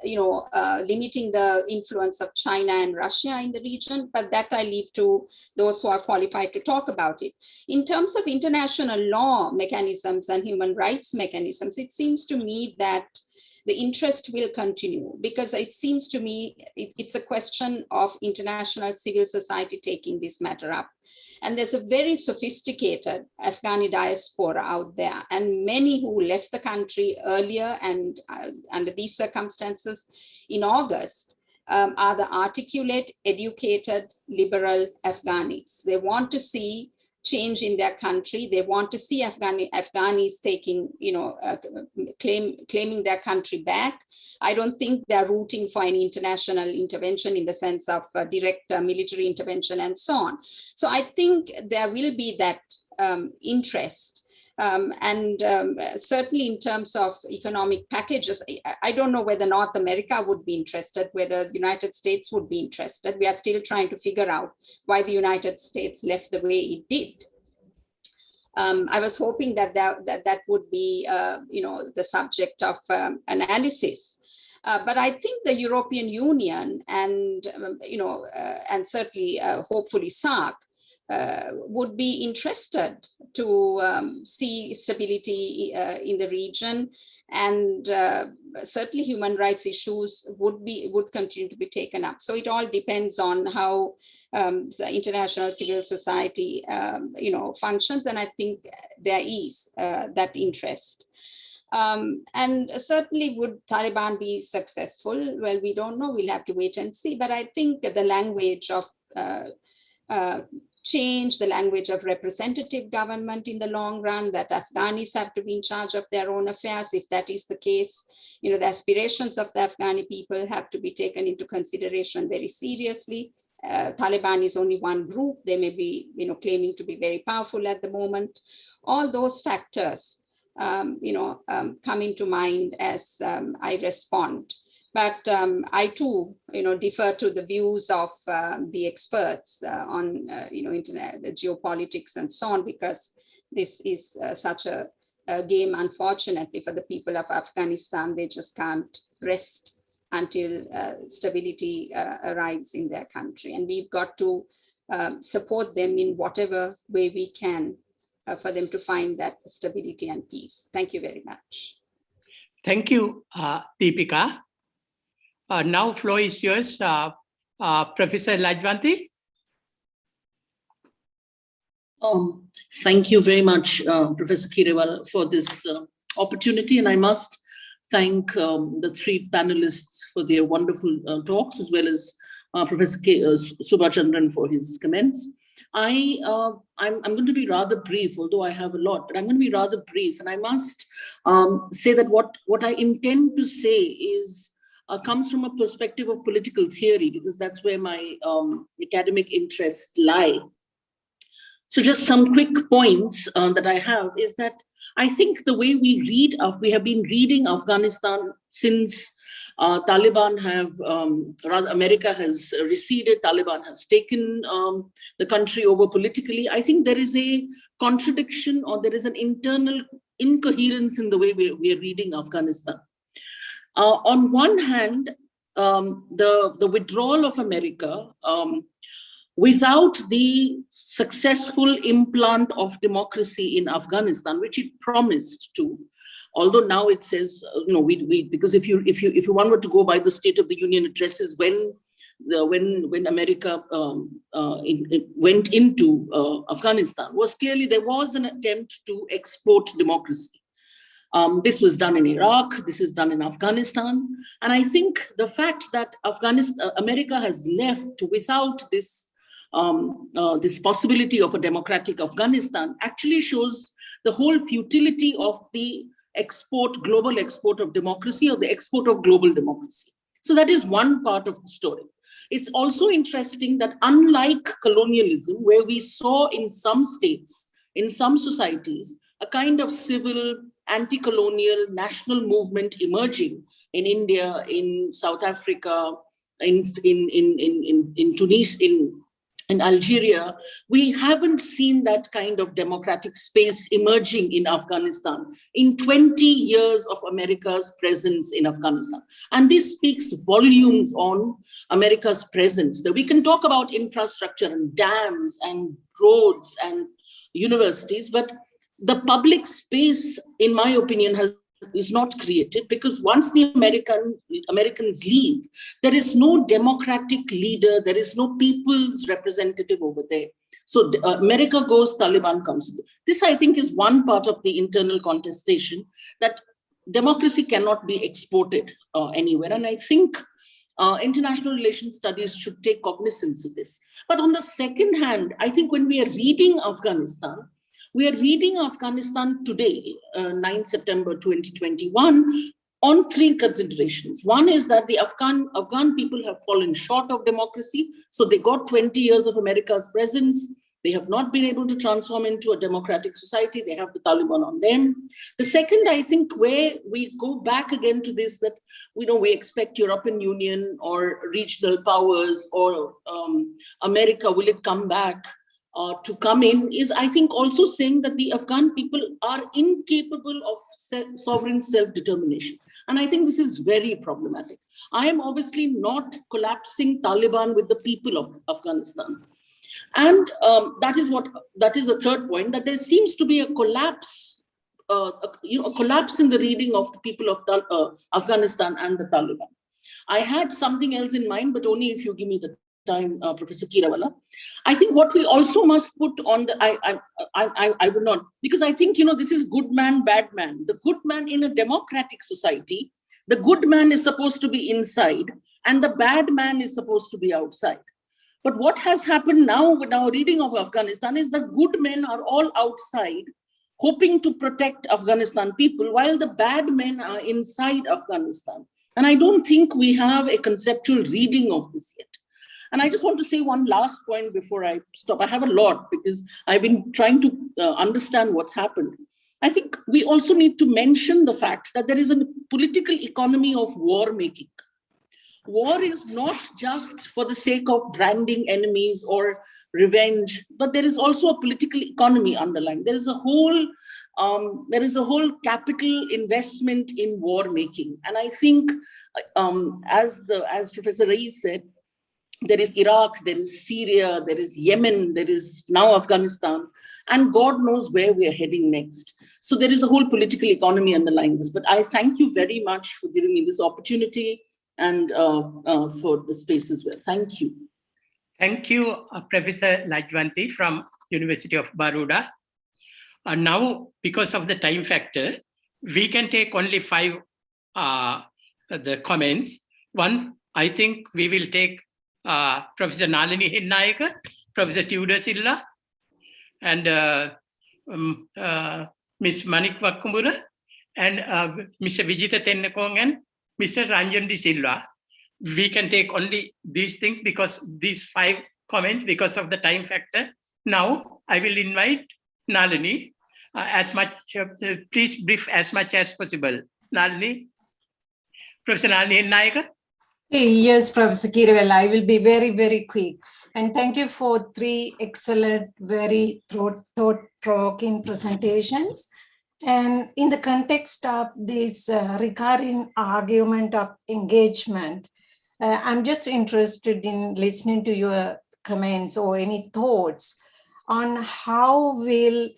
limiting the influence of China and Russia in the region, but that I leave to those who are qualified to talk about it. In terms of international law mechanisms and human rights mechanisms, it seems to me that the interest will continue, because it seems to me it's a question of international civil society taking this matter up. And there's a very sophisticated Afghani diaspora out there, and many who left the country earlier and under these circumstances in August are the articulate, educated, liberal Afghanis. They want to see change in their country. They want to see Afghanis taking, claiming their country back. I don't think they're rooting for any international intervention in the sense of direct military intervention and so on. So I think there will be that interest. Certainly in terms of economic packages, I don't know whether North America would be interested, whether the United States would be interested. We are still trying to figure out why the United States left the way it did. I was hoping that would be, the subject of analysis. But I think the European Union and, and certainly hopefully SAARC would be interested to see stability in the region, and certainly human rights issues would continue to be taken up. So it all depends on how the international civil society functions, and I think there is that interest. And certainly would Taliban be successful? Well, we don't know, we'll have to wait and see, but I think the language of change, the language of representative government in the long run, that Afghanis have to be in charge of their own affairs. If that is the case, the aspirations of the Afghani people have to be taken into consideration very seriously. Taliban is only one group. They may be, claiming to be very powerful at the moment. All those factors, come into mind as I respond. But I too, defer to the views of the experts on, the geopolitics and so on, because this is such a game, unfortunately, for the people of Afghanistan. They just can't rest until stability arrives in their country. And we've got to support them in whatever way we can for them to find that stability and peace. Thank you very much. Thank you, Deepika. Now floor is yours, Professor Lajvanti. Thank you very much, Professor Kiriwala, for this opportunity. And I must thank the three panelists for their wonderful talks, as well as Professor Subhachandran for his comments. I'm going to be rather brief, although I have a lot, but I'm going to be rather brief. And I must say that what I intend to say is comes from a perspective of political theory, because that's where my academic interests lie. So just some quick points that I have is that I think the way we have been reading Afghanistan since Taliban America has receded, Taliban has taken the country over politically. I think there is a contradiction, or there is an internal incoherence in the way we are reading Afghanistan. On one hand, the withdrawal of America without the successful implant of democracy in Afghanistan, which it promised to, although now it says, because if one were to go by the State of the Union addresses, when America went into Afghanistan, was clearly there was an attempt to export democracy. This was done in Iraq, this is done in Afghanistan. And I think the fact that America has left without this possibility of a democratic Afghanistan actually shows the whole futility of the global export of democracy, or the export of global democracy. So that is one part of the story. It's also interesting that unlike colonialism, where we saw in some states, in some societies, a kind of civil, anti-colonial national movement emerging in India, in South Africa, in Tunisia, in Algeria, we haven't seen that kind of democratic space emerging in Afghanistan in 20 years of America's presence in Afghanistan. And this speaks volumes on America's presence. That we can talk about infrastructure and dams and roads and universities, but the public space, in my opinion, is not created, because once the Americans leave, there is no democratic leader, there is no people's representative over there. So America goes, Taliban comes. This, I think, is one part of the internal contestation, that democracy cannot be exported anywhere. And I think international relations studies should take cognizance of this. But on the second hand, I think when we are reading Afghanistan, we are reading Afghanistan today, 9 September 2021, on three considerations. One is that the Afghan people have fallen short of democracy. So they got 20 years of America's presence. They have not been able to transform into a democratic society. They have the Taliban on them. The second, I think, where we go back again to this, that we expect European Union or regional powers or America, will it come back to come in, is, I think, also saying that the Afghan people are incapable of sovereign self-determination. And I think this is very problematic. I am obviously not collapsing Taliban with the people of Afghanistan. And that is the third point, that there seems to be a collapse, a collapse in the reading of the people of Afghanistan and the Taliban. I had something else in mind, but only if you give me the time, Professor Keerawala. I think what we also must put on the, I would not, because I think, this is good man, bad man. The good man in a democratic society, the good man is supposed to be inside and the bad man is supposed to be outside. But what has happened now with our reading of Afghanistan is the good men are all outside, hoping to protect Afghanistan people, while the bad men are inside Afghanistan. And I don't think we have a conceptual reading of this yet. And I just want to say one last point before I stop. I have a lot because I've been trying to understand what's happened. I think we also need to mention the fact that there is a political economy of war making. War is not just for the sake of branding enemies or revenge, but there is also a political economy underlying. There is a whole capital investment in war making. And I think, as Professor Reis said, there is Iraq, there is Syria, there is Yemen, there is now Afghanistan, and God knows where we are heading next. So there is a whole political economy underlying this. But I thank you very much for giving me this opportunity and for the space as well. Thank you. Thank you, Professor Lajwanti from University of Baroda. Now, because of the time factor, we can take only 5 the comments. One, I think we will take Professor Nalini Hinnayaka, Professor Tudor Silla, and Ms. Manik Wakkumura, and Mr. Vijita Tennakong and Mr. Ranjan De Silva. We can take only these things because these 5 comments because of the time factor. Now I will invite Nalini please brief as much as possible. Nalini, Professor Nalini Hinnayaka. Yes, Professor Keerawala, I will be very, very quick. And thank you for 3 excellent, very thought-provoking presentations. And in the context of this recurring argument of engagement, I'm just interested in listening to your comments or any thoughts on how will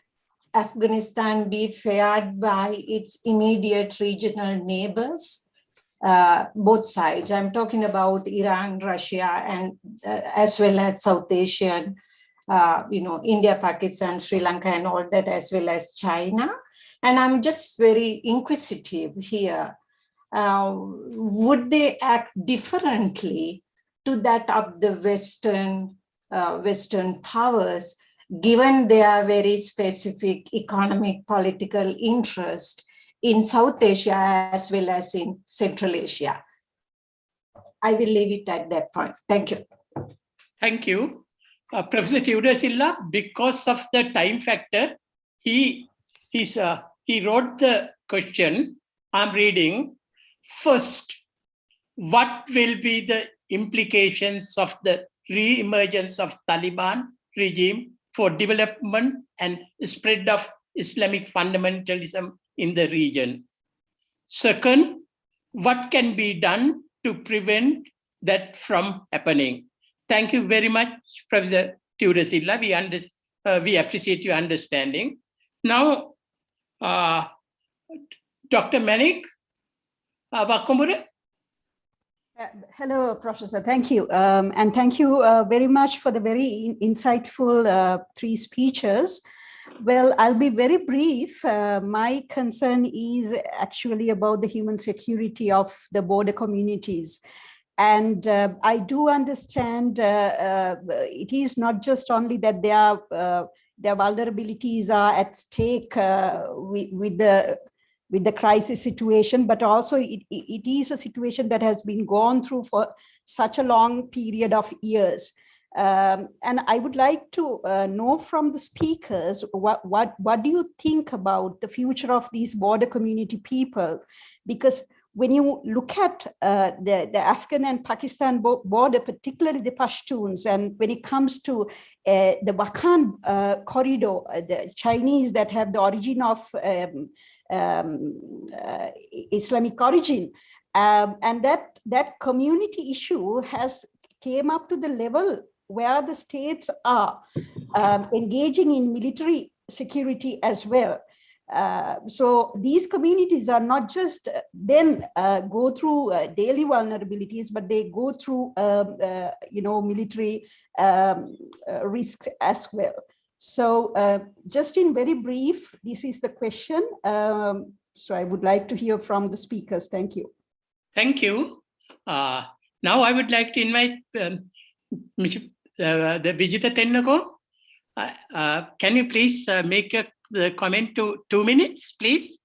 Afghanistan be fared by its immediate regional neighbors, both sides. I'm talking about Iran, Russia, and as well as South Asian, India, Pakistan, Sri Lanka, and all that, as well as China. And I'm just very inquisitive here. Would they act differently to that of the Western powers, given their very specific economic, political interest in South Asia as well as in Central Asia? I will leave it at that point. Thank you. Thank you. Professor Tudor Silla, because of the time factor, he wrote the question. I'm reading. First, what will be the implications of the re-emergence of Taliban regime for development and spread of Islamic fundamentalism in the region? Second, what can be done to prevent that from happening? Thank you very much, Professor Tudor Silla. We appreciate your understanding. Now, Dr. Manik Wakumbure. Hello, Professor. Thank you. And thank you very much for the very insightful 3 speeches. Well, I'll be very brief. My concern is actually about the human security of the border communities. And I do understand it is not just only that their vulnerabilities are at stake with the crisis situation, but also it is a situation that has been gone through for such a long period of years. And I would like to know from the speakers, what do you think about the future of these border community people? Because when you look at the Afghan and Pakistan border, particularly the Pashtuns, and when it comes to the Wakhan corridor, the Chinese that have the origin of Islamic origin, and that community issue has came up to the level where the states are engaging in military security as well. So these communities are not just then go through daily vulnerabilities, but they go through military risks as well. So just in very brief, this is the question. So I would like to hear from the speakers. Thank you. Thank you. Now I would like to invite the Vijita Tennako. Can you please make the comment to 2 minutes, please?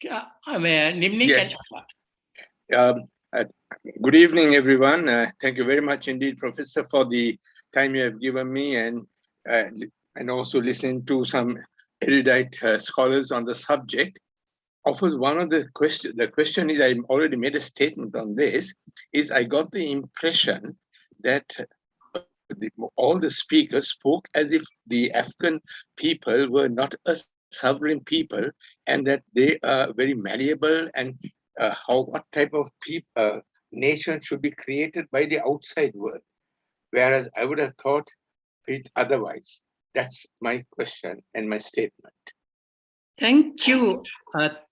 Nimni, yes. Good evening, everyone. Thank you very much indeed, Professor, for the time you have given me, and also listening to some erudite scholars on the subject. Of course, one of the question is, I already made a statement on this, is I got the impression that all the speakers spoke as if the Afghan people were not a sovereign people, and that they are very malleable, and what type of nation should be created by the outside world. Whereas I would have thought it otherwise. That's my question and my statement. Thank you.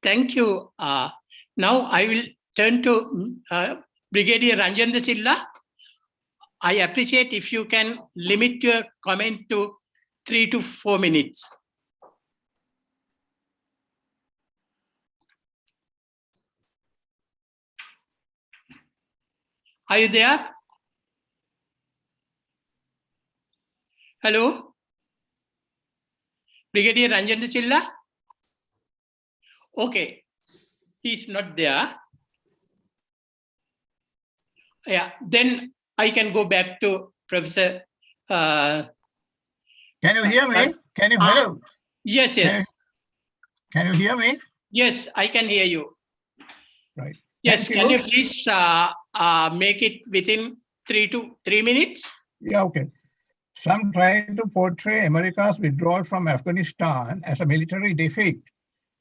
Thank you. Now I will turn to Brigadier Ranjendra Silla. I appreciate if you can limit your comment to 3 to 4 minutes. Are you there? Hello? Brigadier Ranjendra Silla? Okay, he's not there. Yeah, then I can go back to Professor. Can you hear me? Can you hello? Yes, yes. Can you hear me? Yes, I can hear you. Right. Yes, can you please make it within 3 minutes? Yeah, okay. Some try to portray America's withdrawal from Afghanistan as a military defeat.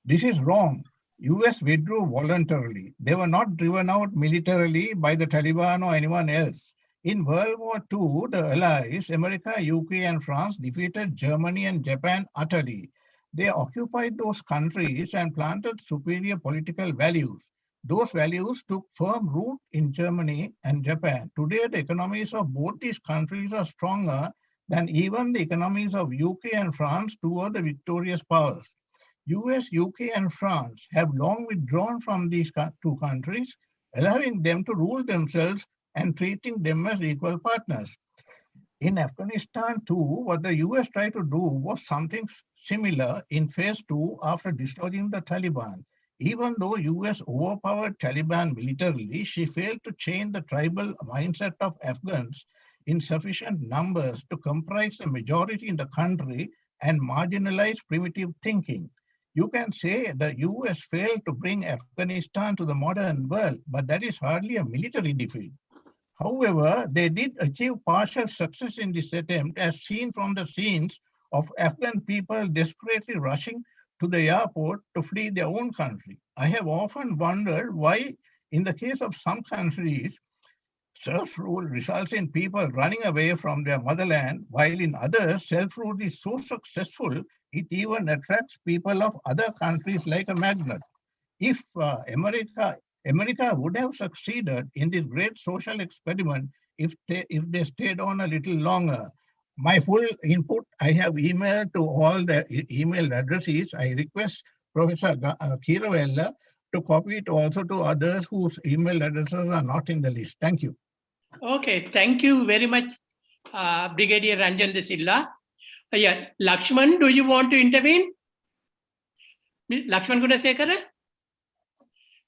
This is wrong. US withdrew voluntarily. They were not driven out militarily by the Taliban or anyone else. In World War II, the Allies, America, UK, and France defeated Germany and Japan utterly. They occupied those countries and planted superior political values. Those values took firm root in Germany and Japan. Today, the economies of both these countries are stronger than even the economies of UK and France, two of the victorious powers. US, UK, and France have long withdrawn from these two countries, allowing them to rule themselves and treating them as equal partners. In Afghanistan too, what the US tried to do was something similar in phase 2 after dislodging the Taliban. Even though US overpowered Taliban militarily, she failed to change the tribal mindset of Afghans in sufficient numbers to comprise the majority in the country and marginalize primitive thinking. You can say the US failed to bring Afghanistan to the modern world, but that is hardly a military defeat. However, they did achieve partial success in this attempt, as seen from the scenes of Afghan people desperately rushing to the airport to flee their own country. I have often wondered why, in the case of some countries, self-rule results in people running away from their motherland, while in others, self-rule is so successful, it even attracts people of other countries like a magnet. If America would have succeeded in this great social experiment if they stayed on a little longer. My full input I have emailed to all the email addresses. I request Professor Kiravella to copy it also to others whose email addresses are not in the list. Thank you. Okay, thank you very much, Brigadier Ranjan De Silla. Yeah, Lakshman, do you want to intervene? Lakshman Gunasekara?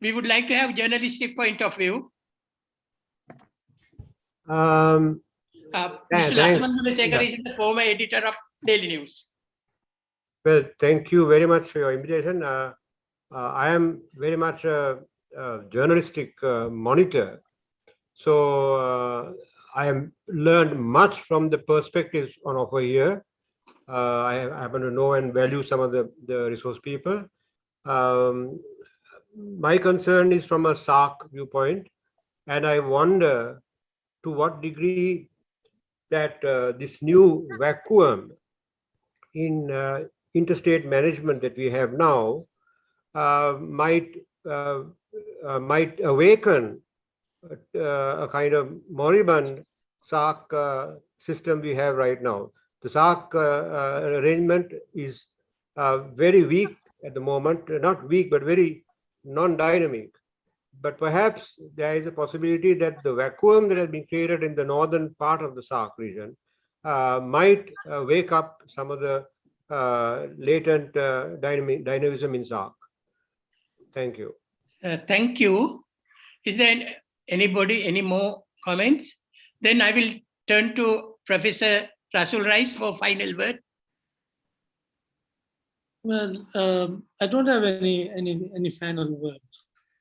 We would like to have journalistic point of view. Mr. Lakshman Gunasekara is the former editor of Daily News. Well, thank you very much for your invitation. I am very much a journalistic monitor. So I have learned much from the perspectives on offer here. I happen to know and value some of the resource people. My concern is from a SARC viewpoint, and I wonder to what degree that this new vacuum in interstate management that we have now might awaken a kind of moribund SARC system we have right now. The SARC arrangement is very weak at the moment, not weak, but very non-dynamic. But perhaps there is a possibility that the vacuum that has been created in the northern part of the SARC region might wake up some of the latent dynamism in SARC. Thank you. Thank you. Is there any more comments? Then I will turn to Professor Rasul Rice for final word. Well, I don't have any final word.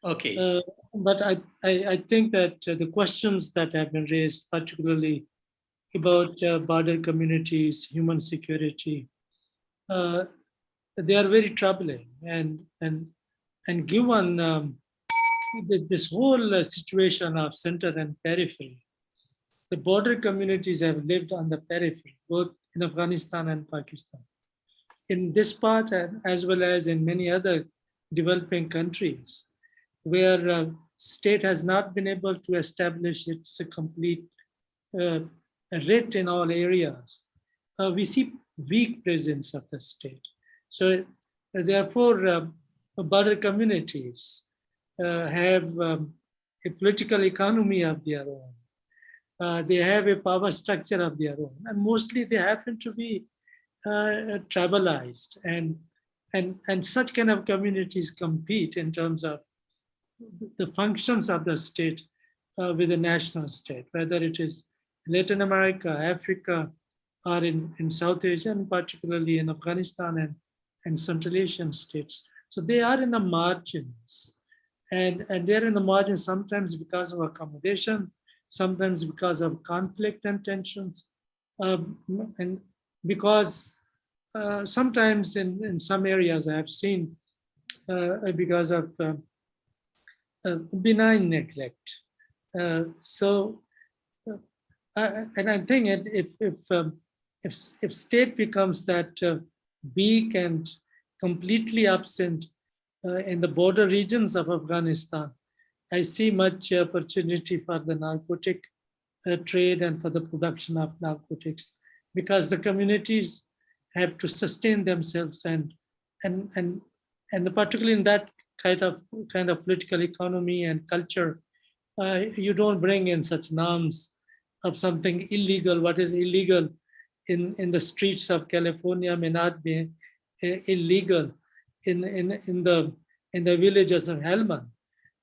Okay. But I think that the questions that have been raised, particularly about border communities, human security, they are very troubling. And given this whole situation of center and periphery, the border communities have lived on the periphery, both in Afghanistan and Pakistan. In this part, as well as in many other developing countries, where state has not been able to establish its complete writ in all areas, we see weak presence of the state. So therefore, border communities have a political economy of their own. They have a power structure of their own, and mostly they happen to be tribalized, and such kind of communities compete in terms of the functions of the state with the national state, whether it is Latin America, Africa, or in South Asia, and particularly in Afghanistan and Central Asian states. So they are in the margins, and they're in the margins sometimes because of accommodation, sometimes because of conflict and tensions, and because sometimes in some areas I have seen because of benign neglect. And I think if state becomes that weak and completely absent in the border regions of Afghanistan, I see much opportunity for the narcotic trade and for the production of narcotics, because the communities have to sustain themselves, and particularly in that kind of political economy and culture, you don't bring in such norms of something illegal. What is illegal in the streets of California may not be illegal in the villages of Helmand.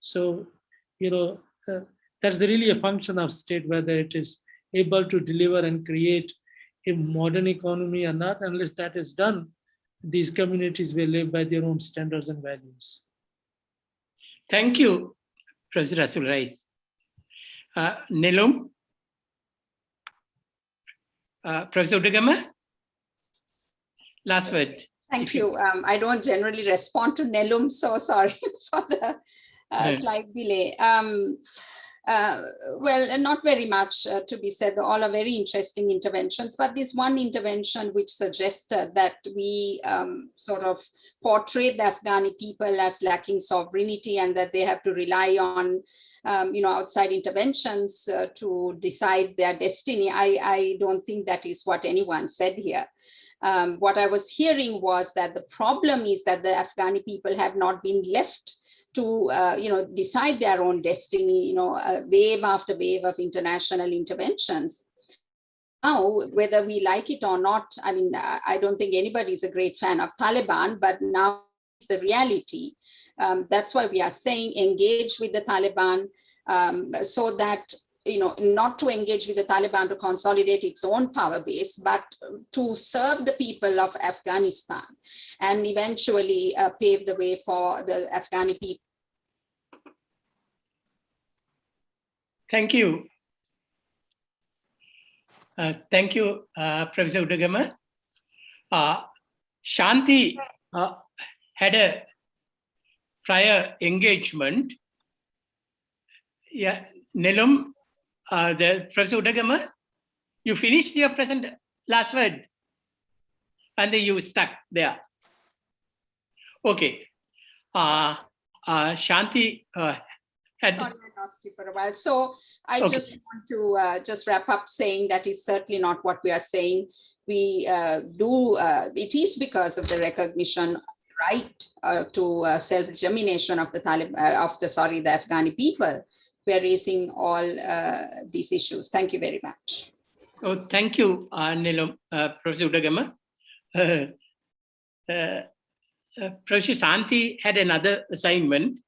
So, that's really a function of state, whether it is able to deliver and create a modern economy or not. Unless that is done, these communities will live by their own standards and values. Thank you, Professor Rasul Rais. Nelum? Professor Udagama? Last word. Thank you. I don't generally respond to Nelum, so sorry for the slight delay. Well, not very much to be said. All are very interesting interventions, but this one intervention which suggested that we sort of portray the Afghani people as lacking sovereignty and that they have to rely on outside interventions to decide their destiny. I don't think that is what anyone said here. What I was hearing was that the problem is that the Afghani people have not been left to decide their own destiny, wave after wave of international interventions. Now, whether we like it or not, I mean, I don't think anybody is a great fan of Taliban, but now it's the reality. That's why we are saying engage with the Taliban so that, not to engage with the Taliban to consolidate its own power base, but to serve the people of Afghanistan and eventually pave the way for the Afghani people. Thank you. Thank you, Professor Udagama. Shanti had a prior engagement. Yeah, Nelum, Professor Udagama, you finished your last word, and then you stuck there. Okay. Shanti had. Sorry, I lost you for a while. So I just want to just wrap up saying that is certainly not what we are saying. We it is because of the recognition right to self-determination of the the Afghani people. We are raising all these issues. Thank you very much. Oh, thank you, Nelum, Professor Udagama. Professor Shanti had another assignment,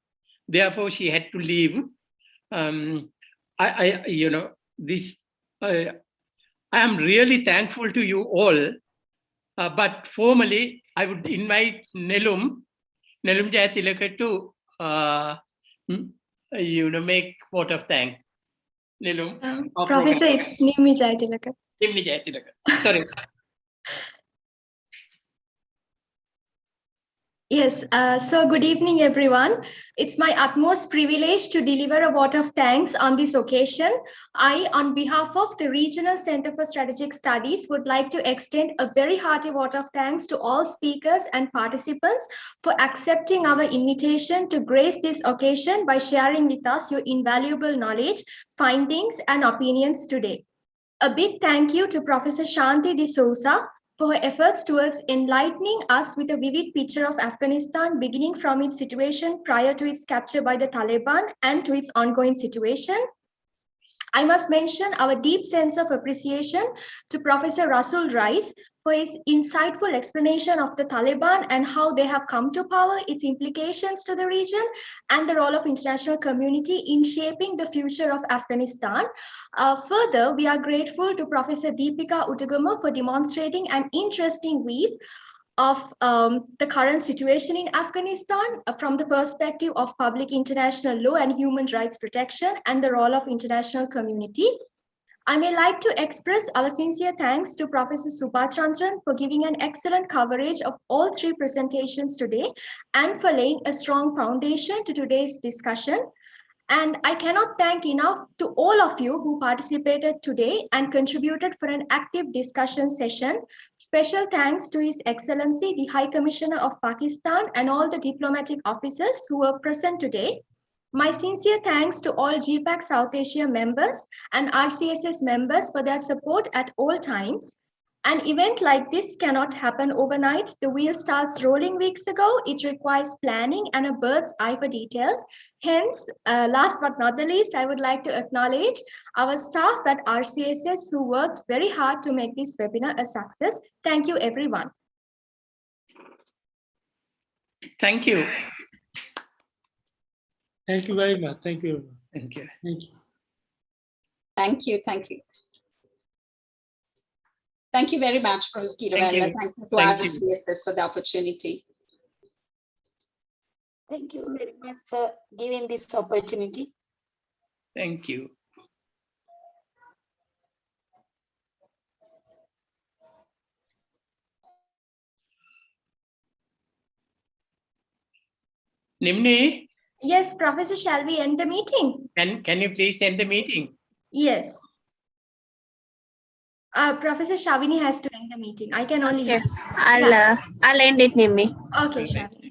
therefore she had to leave. I am really thankful to you all, but formally I would invite Nelum Jayatilaka to make vote of thanks. Nelum. Professor, it's Nimmi Jayatilaka. Nimmi Jayatilaka. Sorry. Yes, so good evening, everyone. It's my utmost privilege to deliver a vote of thanks on this occasion. I, on behalf of the Regional Center for Strategic Studies, would like to extend a very hearty vote of thanks to all speakers and participants for accepting our invitation to grace this occasion by sharing with us your invaluable knowledge, findings, and opinions today. A big thank you to Professor Shanti D'Souza for her efforts towards enlightening us with a vivid picture of Afghanistan, beginning from its situation prior to its capture by the Taliban and to its ongoing situation. I must mention our deep sense of appreciation to Professor Rasul Rais for his insightful explanation of the Taliban and how they have come to power, its implications to the region, and the role of international community in shaping the future of Afghanistan. Further, we are grateful to Professor Deepika Udagama for demonstrating an interesting view of the current situation in Afghanistan from the perspective of public international law and human rights protection and the role of international community. I may like to express our sincere thanks to Professor Subhachandran for giving an excellent coverage of all three presentations today and for laying a strong foundation to today's discussion. And I cannot thank enough to all of you who participated today and contributed for an active discussion session. Special thanks to His Excellency, the High Commissioner of Pakistan, and all the diplomatic officers who were present today. My sincere thanks to all GPAC South Asia members and RCSS members for their support at all times. An event like this cannot happen overnight. The wheel starts rolling weeks ago. It requires planning and a bird's eye for details. Hence, last but not the least, I would like to acknowledge our staff at RCSS who worked very hard to make this webinar a success. Thank you, everyone. Thank you. Thank you very much. Thank you. Thank you. Thank you. Thank you. Thank you. Thank you very much, Professor Kiravella. Thank you to our CSS for the opportunity. Thank you very much for giving this opportunity. Thank you. Nimni, Yes, Professor, shall we end the meeting? can you please end the meeting? Yes. Professor Shavini has to end the meeting. I can only. Okay. I'll end it, Nimni. Okay, Shavini.